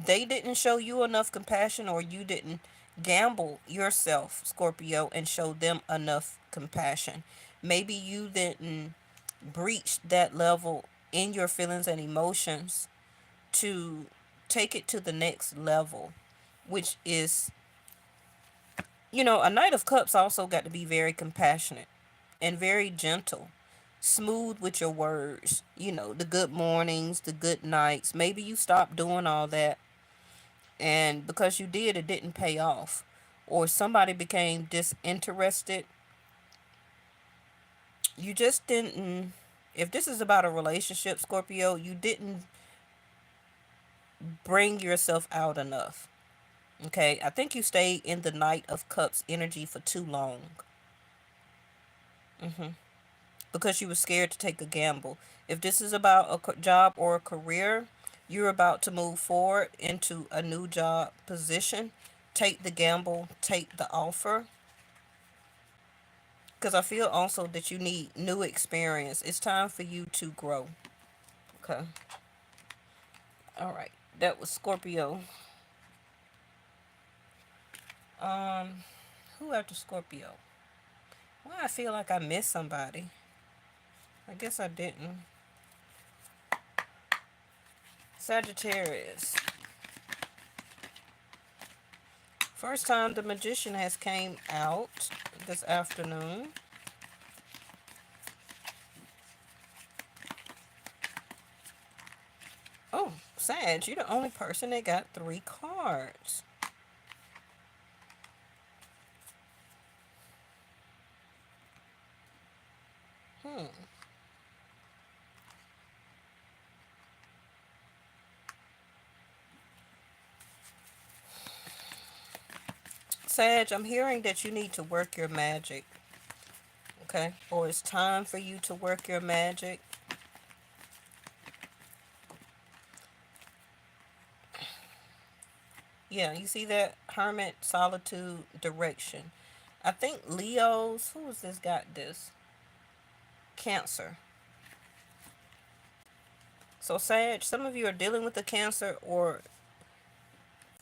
they didn't show you enough compassion, or you didn't gamble yourself, Scorpio, and show them enough compassion. Maybe you didn't breach that level in your feelings and emotions to take it to the next level, which is, a Knight of Cups also got to be very compassionate and very gentle, smooth with your words. The good mornings, the good nights. Maybe you stopped doing all that, and because you did, it didn't pay off. Or somebody became disinterested. You just didn't. If this is about a relationship, Scorpio, you didn't bring yourself out enough. Okay, I think you stayed in the Knight of Cups energy for too long. Because you were scared to take a gamble. If this is about a job or a career, you're about to move forward into a new job position. Take the gamble, take the offer. Because I feel also that you need new experience. It's time for you to grow. Okay. All right. That was Scorpio. Um, who after Scorpio? Well, I feel like I missed somebody. I guess I didn't. Sagittarius. First time the Magician has came out this afternoon. Oh, Sag, you're the only person that got 3 cards. Hmm. Sag, I'm hearing that you need to work your magic. Okay? Or it's time for you to work your magic. Yeah, you see that? Hermit, solitude, direction. I think Leo's, who has this got this? Cancer. So, Sag, some of you are dealing with the cancer or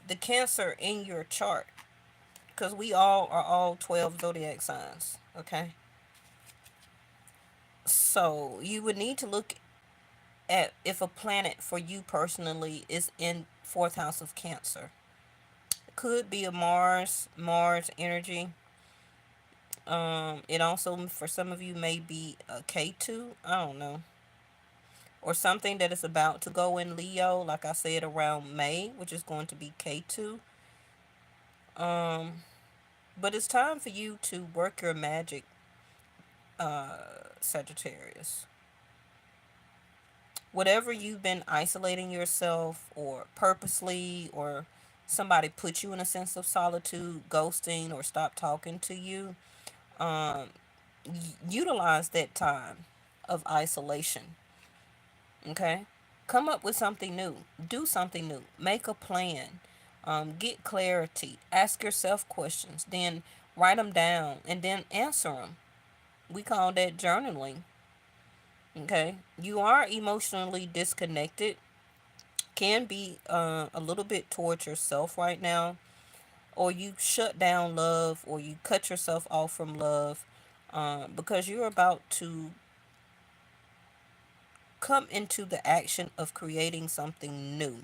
the cancer in your chart. Because we all are all 12 zodiac signs. Okay? So, you would need to look at if a planet for you personally is in 4th house of Cancer. It could be a Mars energy. It also, for some of you, may be a K2. I don't know. Or something that is about to go in Leo, like I said, around May, which is going to be K2. But it's time for you to work your magic, Sagittarius. Whatever you've been isolating yourself or purposely, or somebody put you in a sense of solitude, ghosting, or stop talking to you, um, utilize that time of isolation. Okay? Come up with something new. Do something new. Make a plan. Get clarity. Ask yourself questions. Then write them down and then answer them. We call that journaling. Okay? You are emotionally disconnected. Can be a little bit towards yourself right now. Or you shut down love, or you cut yourself off from love, because you're about to come into the action of creating something new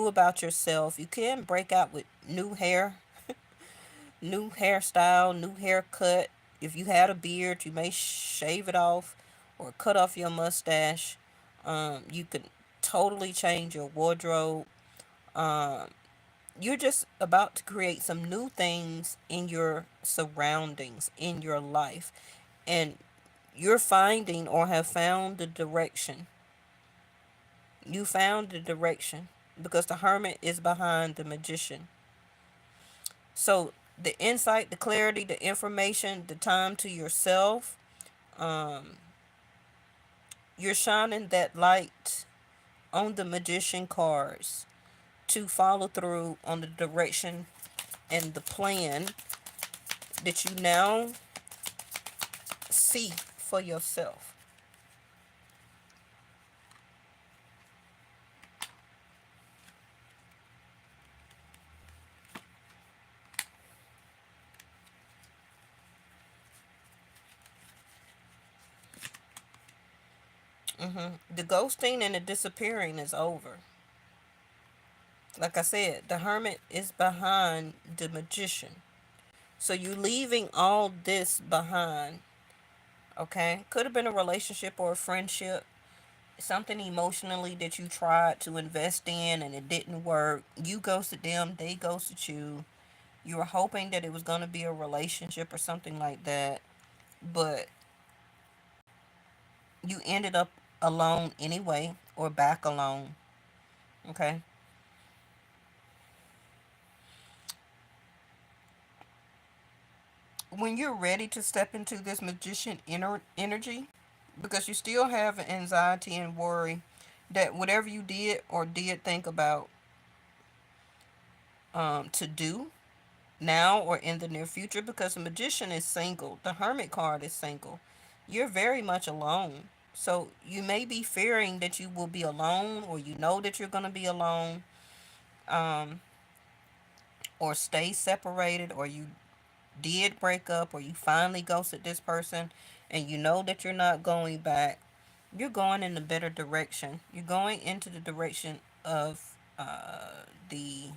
about yourself. You can break out with new hair, new hairstyle, new haircut. If you had a beard, you may shave it off or cut off your mustache. You could totally change your wardrobe. um, you're just about to create some new things in your surroundings, in your life, and you're finding or have found the direction. You found the direction because the hermit is behind the magician. So the insight, the clarity, the information, the time to yourself, um, you're shining that light on the magician cards to follow through on the direction and the plan that you now see for yourself. The ghosting and the disappearing is over. Like I said, the hermit is behind the magician. So you leaving all this behind, okay? Could have been a relationship or a friendship, something emotionally that you tried to invest in and it didn't work. You ghosted them, they ghosted you. You were hoping that it was going to be a relationship or something like that, but you ended up alone anyway or back alone, okay? When you're ready to step into this magician energy, because you still have anxiety and worry that whatever you did or did think about to do now or in the near future, because the magician is single, the hermit card is single, you're very much alone. So you may be fearing that you will be alone, or you know that you're going to be alone, um, or stay separated, or you did break up, or you finally ghosted this person and you know that you're not going back. You're going in a better direction. You're going into the direction of the,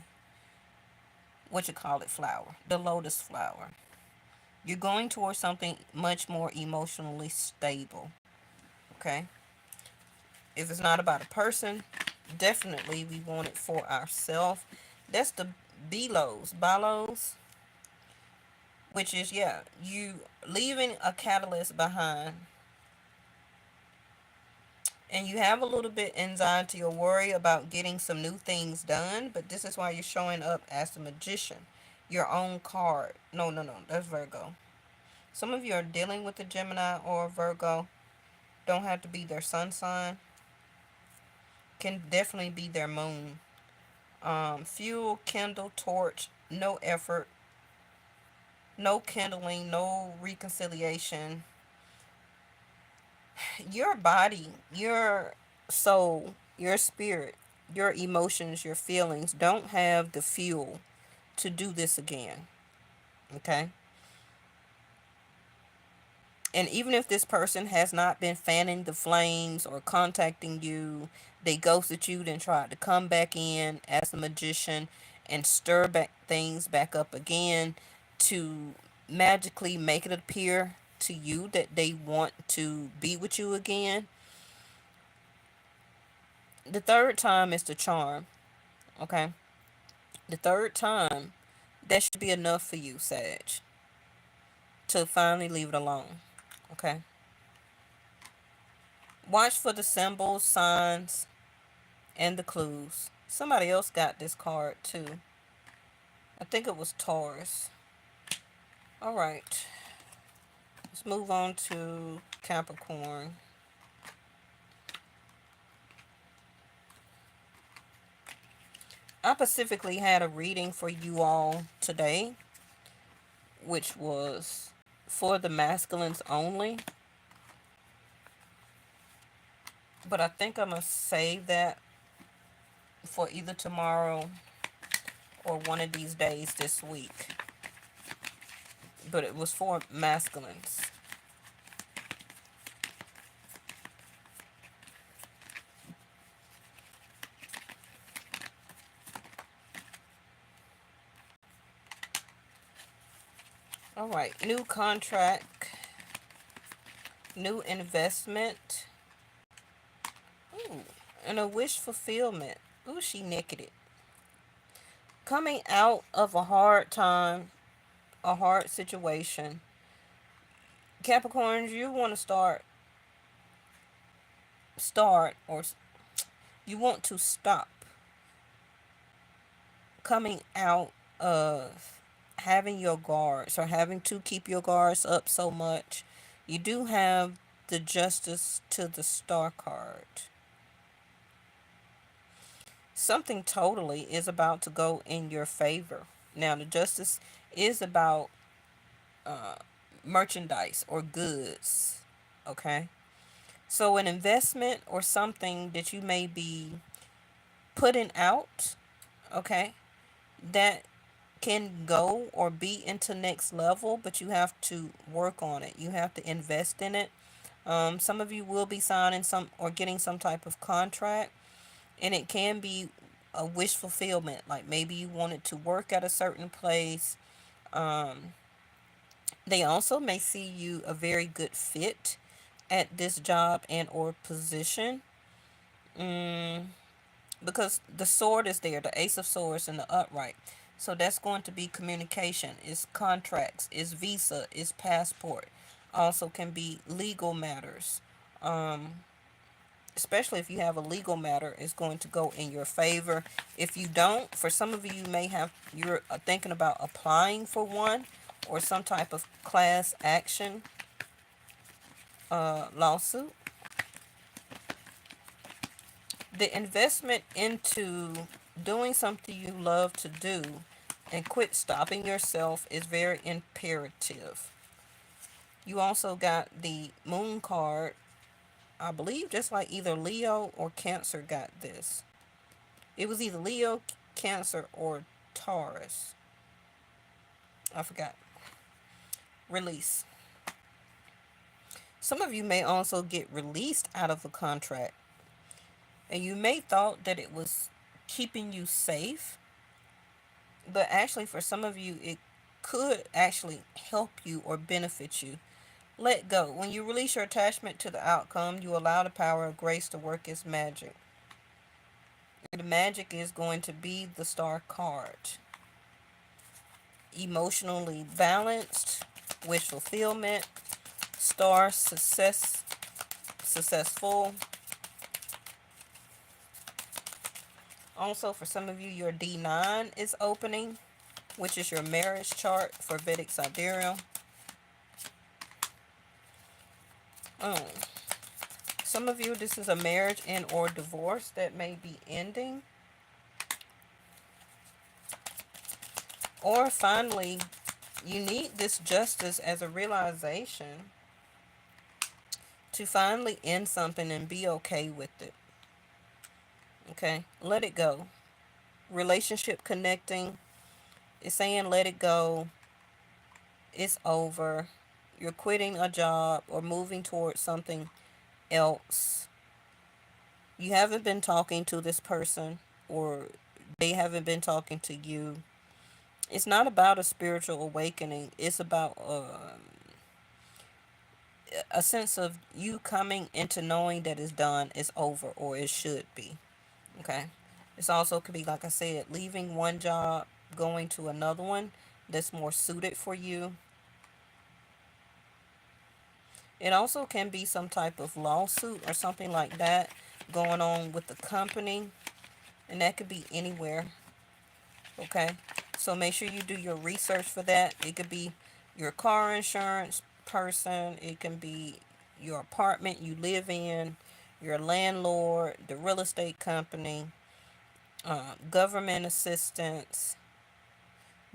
what you call it, flower, the lotus flower. You're going towards something much more emotionally stable. Okay? If it's not about a person, definitely we want it for ourselves. That's the Belos, which is, yeah, you leaving a catalyst behind, and you have a little bit anxiety or worry about getting some new things done, but this is why you're showing up as the magician, your own card. No, no, no, that's Virgo. Some of you are dealing with a Gemini or a Virgo. Don't have to be their sun sign, can definitely be their moon. Fuel, kindle, torch, no effort, no kindling, no reconciliation. Your body, your soul, your spirit, your emotions, your feelings don't have the fuel to do this again. Okay? And even if this person has not been fanning the flames or contacting you, they ghosted you, then tried to come back in as a magician and stir back things back up again to magically make it appear to you that they want to be with you again. The third time is the charm, okay? The third time, that should be enough for you, Sag, to finally leave it alone, okay? Watch for the symbols, signs, and the clues. Somebody else got this card too. I think it was Taurus. All right, let's move on to Capricorn. I specifically had a reading for you all today, which was for the masculines only. But I think I'm going to save that for either tomorrow or one of these days this week. But it was for masculines. All right, new contract, new investment. Ooh, and a wish fulfillment. Ooh, she nicked it. Coming out of a hard time, a hard situation. Capricorns, you want to or you want to stop coming out of having your guards or having to keep your guards up so much. You do have the justice to the star card. Something totally is about to go in your favor. Now, the justice is about uh, merchandise or goods. Okay? So, an investment or something that you may be putting out, okay, that can go or be into next level, but you have to work on it. You have to invest in it. Some of you will be signing some or getting some type of contract, and it can be a wish fulfillment. Like maybe you wanted to work at a certain place. Um, they also may see you a very good fit at this job and or position. Mm, because the sword is there, the ace of swords and the upright. So that's going to be communication, is contracts, is visa, is passport. Also can be legal matters. Um, Especially if you have a legal matter, it's going to go in your favor. If you don't, for some of you, you may have, you're thinking about applying for one or some type of class action lawsuit. The investment into doing something you love to do and quit stopping yourself is very imperative. You also got the moon card. I believe just like either Leo or Cancer got this. It was either Leo, Cancer, or Taurus. I forgot. Release. Some of you may also get released out of a contract, and you may thought that it was keeping you safe, but actually for some of you it could actually help you or benefit you. Let go. When you release your attachment to the outcome, you allow the power of grace to work its magic. The magic is going to be the star card. Emotionally balanced, wish fulfillment, star successful. Also, for some of you, your D9 is opening, which is your marriage chart for Vedic Sidereal. Um, some of you, this is a marriage and or divorce that may be ending. Or finally, you need this justice as a realization to finally end something and be okay with it. Okay? Let it go. Relationship connecting is saying let it go. It's over. You're quitting a job or moving towards something else. You haven't been talking to this person or they haven't been talking to you. It's not about a spiritual awakening. It's about a sense of you coming into knowing that it's done, it's over, or it should be. Okay. This also could be, like I said, leaving one job, going to another one that's more suited for you. It also can be some type of lawsuit or something like that going on with the company, and that could be anywhere. Okay, so make sure you do your research for that. It could be your car insurance person, it can be your apartment you live in, your landlord, the real estate company, government assistance,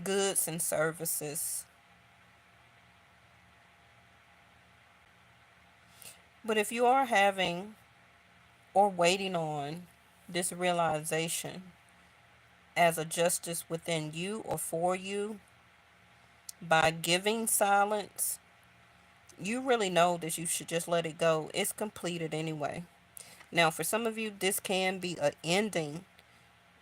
goods and services. But if you are having or waiting on this realization as a justice within you or for you by giving silence, you really know that you should just let it go. It's completed anyway. Now, for some of you, this can be an ending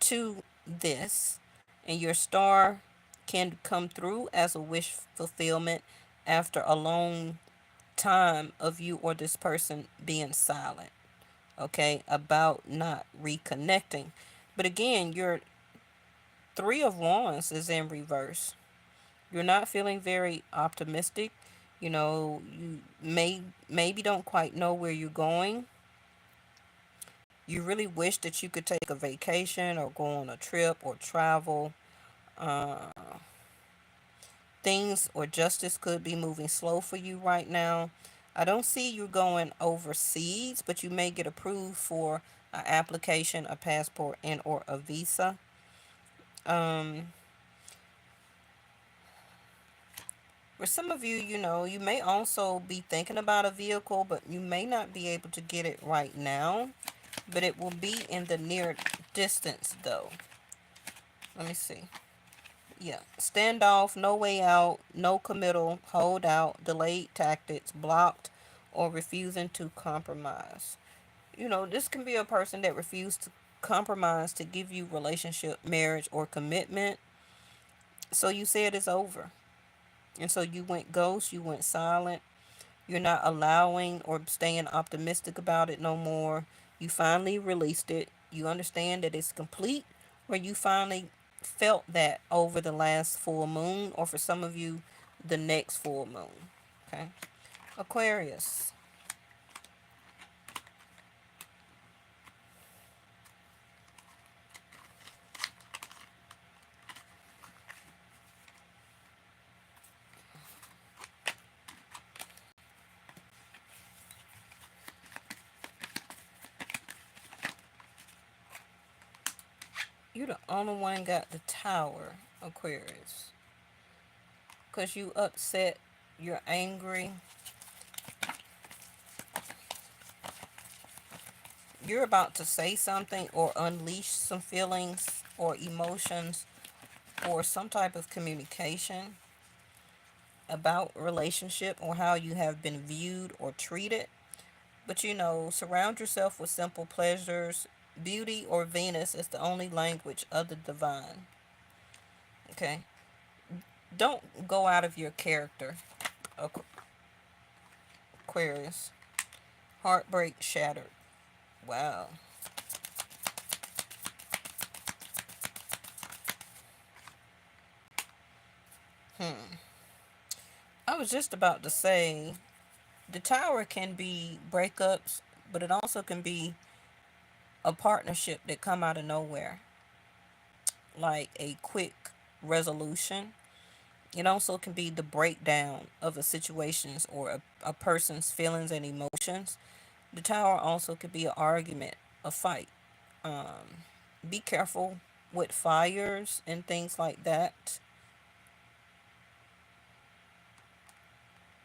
to this, and your star can come through as a wish fulfillment after a long time of you or this person being silent, okay, about not reconnecting. But again, your Three of Wands is in reverse. You're not feeling very optimistic. You maybe don't quite know where you're going. You really wish that you could take a vacation or go on a trip or travel. Uh, Things or justice could be moving slow for you right now. I don't see you going overseas, but you may get approved for an application, a passport, and or a visa. Um, For some of you, you may also be thinking about a vehicle, but you may not be able to get it right now. But it will be in the near distance, though. Let me see. Yeah. Standoff, no way out, no committal, hold out, delayed tactics, blocked, or refusing to compromise. This can be a person that refused to compromise to give you relationship, marriage, or commitment. So you said it's over. And so you went ghost, you went silent. You're not allowing or staying optimistic about it no more. You finally released it. You understand that it's complete, or you finally felt that over the last full moon, or for some of you, the next full moon. Okay. Aquarius. You the only one got the tower, Aquarius. Because you upset, you're angry, you're about to say something or unleash some feelings or emotions or some type of communication about relationship or how you have been viewed or treated. But surround yourself with simple pleasures. Beauty or Venus is the only language of the divine. Okay? Don't go out of your character, Aquarius. Heartbreak shattered. Wow. I was just about to say the tower can be breakups, but it also can be a partnership that come out of nowhere, like a quick resolution. It also can be the breakdown of a situations or a person's feelings and emotions. The tower also could be an argument, a fight. Be careful with fires and things like that,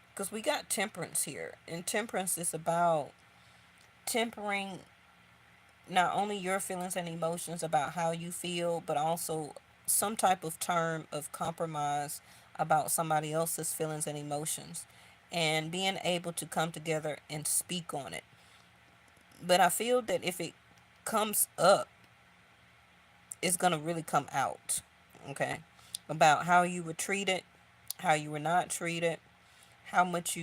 because we got temperance here, and temperance is about tempering not only your feelings and emotions about how you feel, but also some type of term of compromise about somebody else's feelings and emotions, and being able to come together and speak on it. But I feel that if it comes up, it's going to really come out, okay? About how you were treated, how you were not treated, how much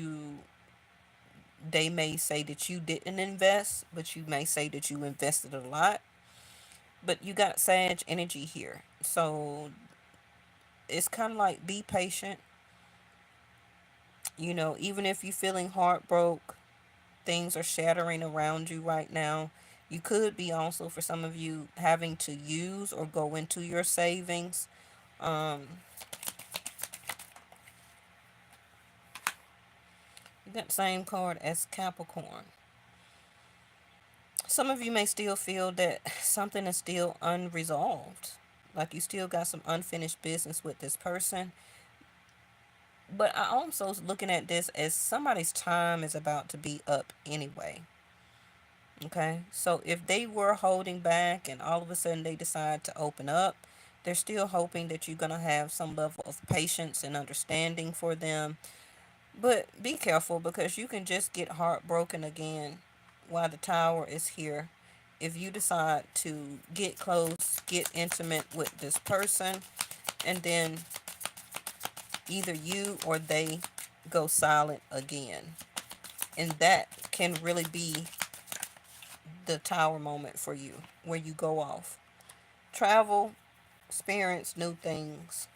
they may say that you didn't invest, but you may say that you invested a lot. But you got Sag energy here. So it's kind of like be patient. Even if you're feeling heartbroken, things are shattering around you right now. You could be also, for some of you, having to use or go into your savings. Um, you got the same card as Capricorn. Some of you may still feel that something is still unresolved. Like you still got some unfinished business with this person. But I also looking at this as somebody's time is about to be up anyway. Okay, so if they were holding back and all of a sudden they decide to open up, they're still hoping that you're going to have some level of patience and understanding for them. But be careful, because you can just get heartbroken again while the tower is here. If you decide to get close, get intimate with this person, and then either you or they go silent again. And that can really be the tower moment for you, where you go off. Travel, experience new things.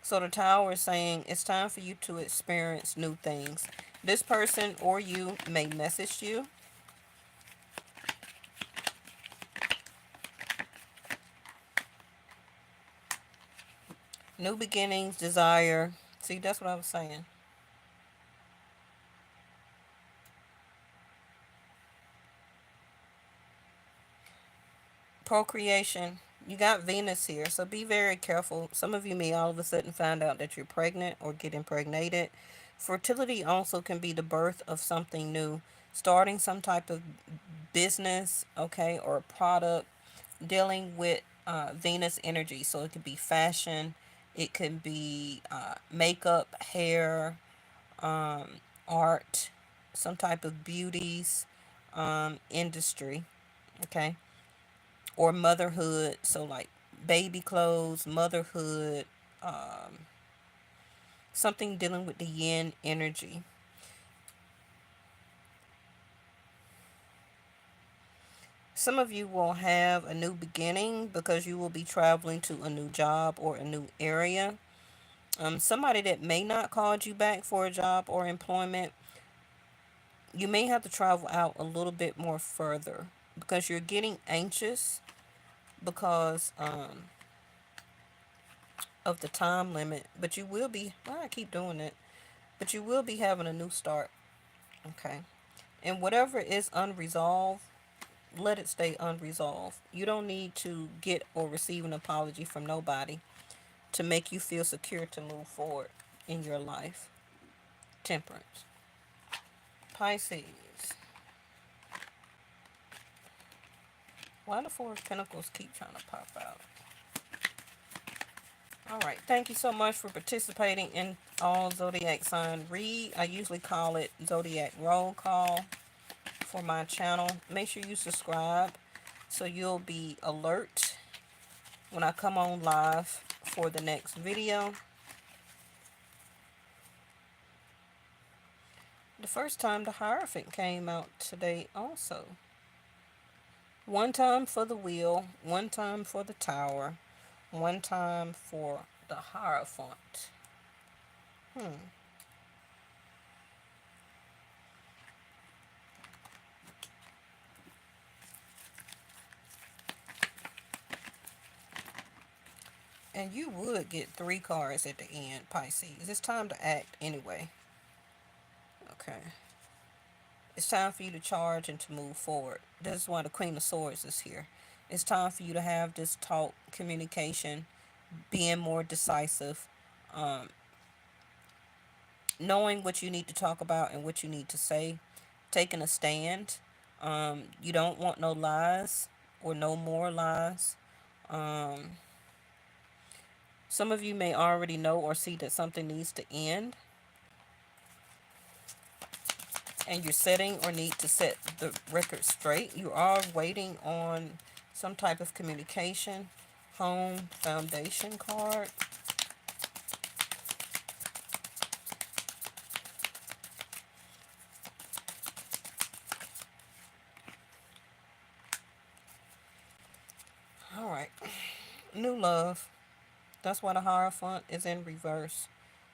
So the tower is saying it's time for you to experience new things. This person or you may message you. New beginnings, desire. See, that's what I was saying. Procreation. You got Venus here, so be very careful. Some of you may all of a sudden find out that you're pregnant or get impregnated. Fertility also can be the birth of something new, starting some type of business, okay, or a product, dealing with Venus energy. So it could be fashion, it could be makeup, hair, art, some type of beauties industry, okay, or motherhood. So like baby clothes, motherhood, something dealing with the yin energy. Some of you will have a new beginning because you will be traveling to a new job or a new area. Somebody that may not called you back for a job or employment, you may have to travel out a little bit more further because you're getting anxious because of the time limit. But you will be, well, I keep doing it, but you will be having a new start, okay? And whatever is unresolved, let it stay unresolved. You don't need to get or receive an apology from nobody to make you feel secure to move forward in your life. Temperance. Pisces. Why the Four of Pentacles keep trying to pop out? All right. Thank you so much for participating in all zodiac sign read. I usually call it zodiac roll call for my channel. Make sure you subscribe so you'll be alert when I come on live for the next video. The first time the Hierophant came out today also. One time for the Wheel, one time for the Tower, one time for the Hierophant. And you would get 3 cards at the end, Pisces. It's time to act anyway. Okay. It's time for you to charge and to move forward. This is why the Queen of Swords is here. It's time for you to have this talk, communication, being more decisive, um, knowing what you need to talk about and what you need to say, taking a stand. You don't want no lies or no more lies. Um, some of you may already know or see that something needs to end, and you're setting or need to set the record straight. You are waiting on some type of communication. Home foundation card. All right. New love. That's why the Hierophant is in reverse.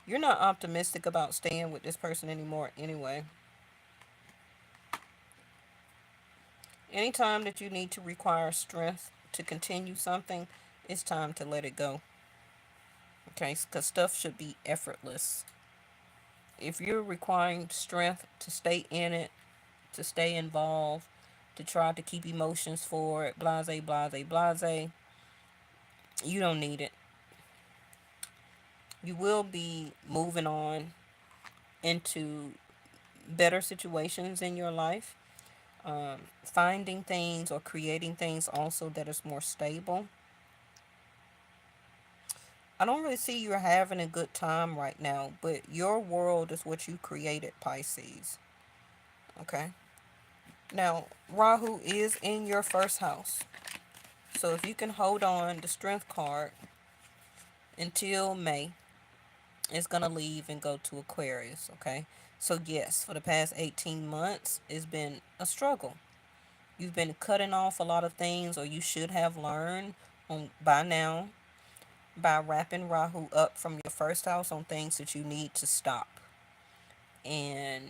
You're not optimistic about staying with this person anymore anyway. Anytime that you need to require strength to continue something, it's time to let it go. Okay, because stuff should be effortless. If you're requiring strength to stay in it, to stay involved, to try to keep emotions forward, blase, blase, blase, you don't need it. You will be moving on into better situations in your life, finding things or creating things also that is more stable. I don't really see you having a good time right now, but your world is what you created, Pisces. Okay? Now, Rahu is in your first house. So if you can hold on the Strength card until May, it's going to leave and go to Aquarius, okay? So yes, for the past 18 months, it's been a struggle. You've been cutting off a lot of things, or you should have learned by now, by wrapping Rahu up from your first house on things that you need to stop. And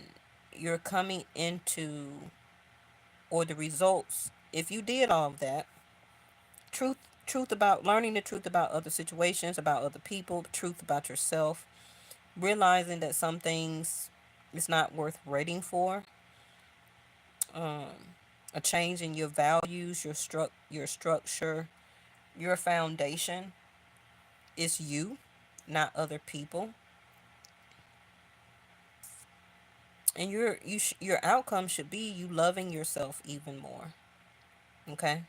you're coming into, or the results, if you did all of that, truth about learning the truth about other situations, about other people, truth about yourself, realizing that some things is not worth waiting for, a change in your values, your structure, your foundation is you, not other people. And your outcome should be you loving yourself even more. Okay?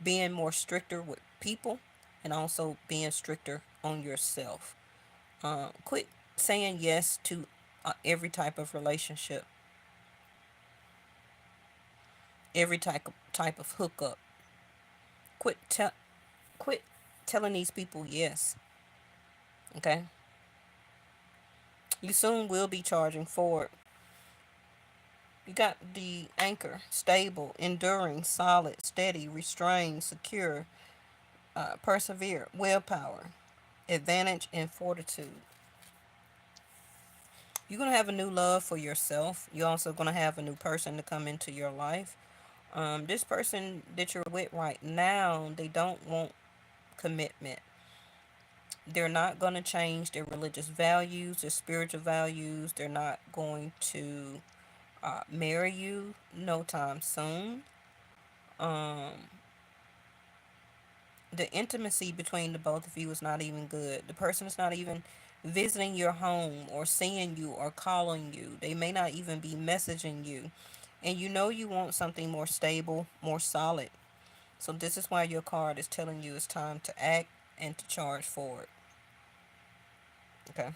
Being more stricter with people and also being stricter on yourself. Quit saying yes to every type of relationship. every type of hookup. Quit tell quit telling these people yes. Okay? You soon will be charging for it. You got the anchor, stable, enduring, solid, steady, restrained, secure, persevere, willpower, advantage, and fortitude. You're going to have a new love for yourself. You're also going to have a new person to come into your life. This person that you're with right now, they don't want commitment. They're not going to change their religious values, their spiritual values. They're not going to marry you no time soon. Um, the intimacy between the both of you is not even good. The person is not even visiting your home or seeing you or calling you. They may not even be messaging you. And you know you want something more stable, more solid. So this is why your card is telling you it's time to act and to charge forward. Okay.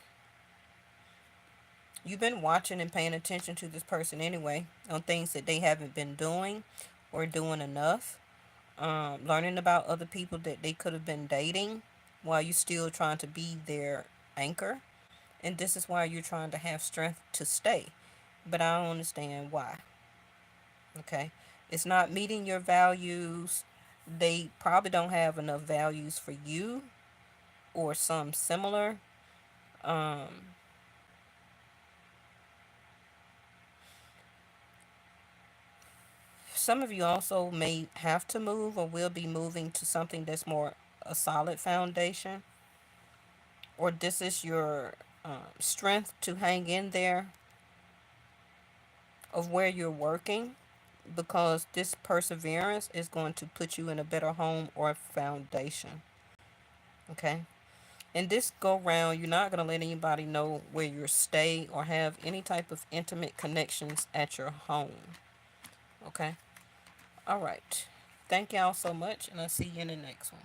You've been watching and paying attention to this person anyway on things that they haven't been doing or doing enough. Learning about other people that they could have been dating while you're still trying to be their anchor. And this is why you're trying to have strength to stay. But I don't understand why. Okay? It's not meeting your values. They probably don't have enough values for you or some similar. Um, some of you also may have to move or will be moving to something that's more a solid foundation, or this is your strength to hang in there of where you're working, because this perseverance is going to put you in a better home or foundation. Okay. And this go round, you're not going to let anybody know where you stay or have any type of intimate connections at your home. Okay. All right. Thank y'all so much, and I'll see you in the next one.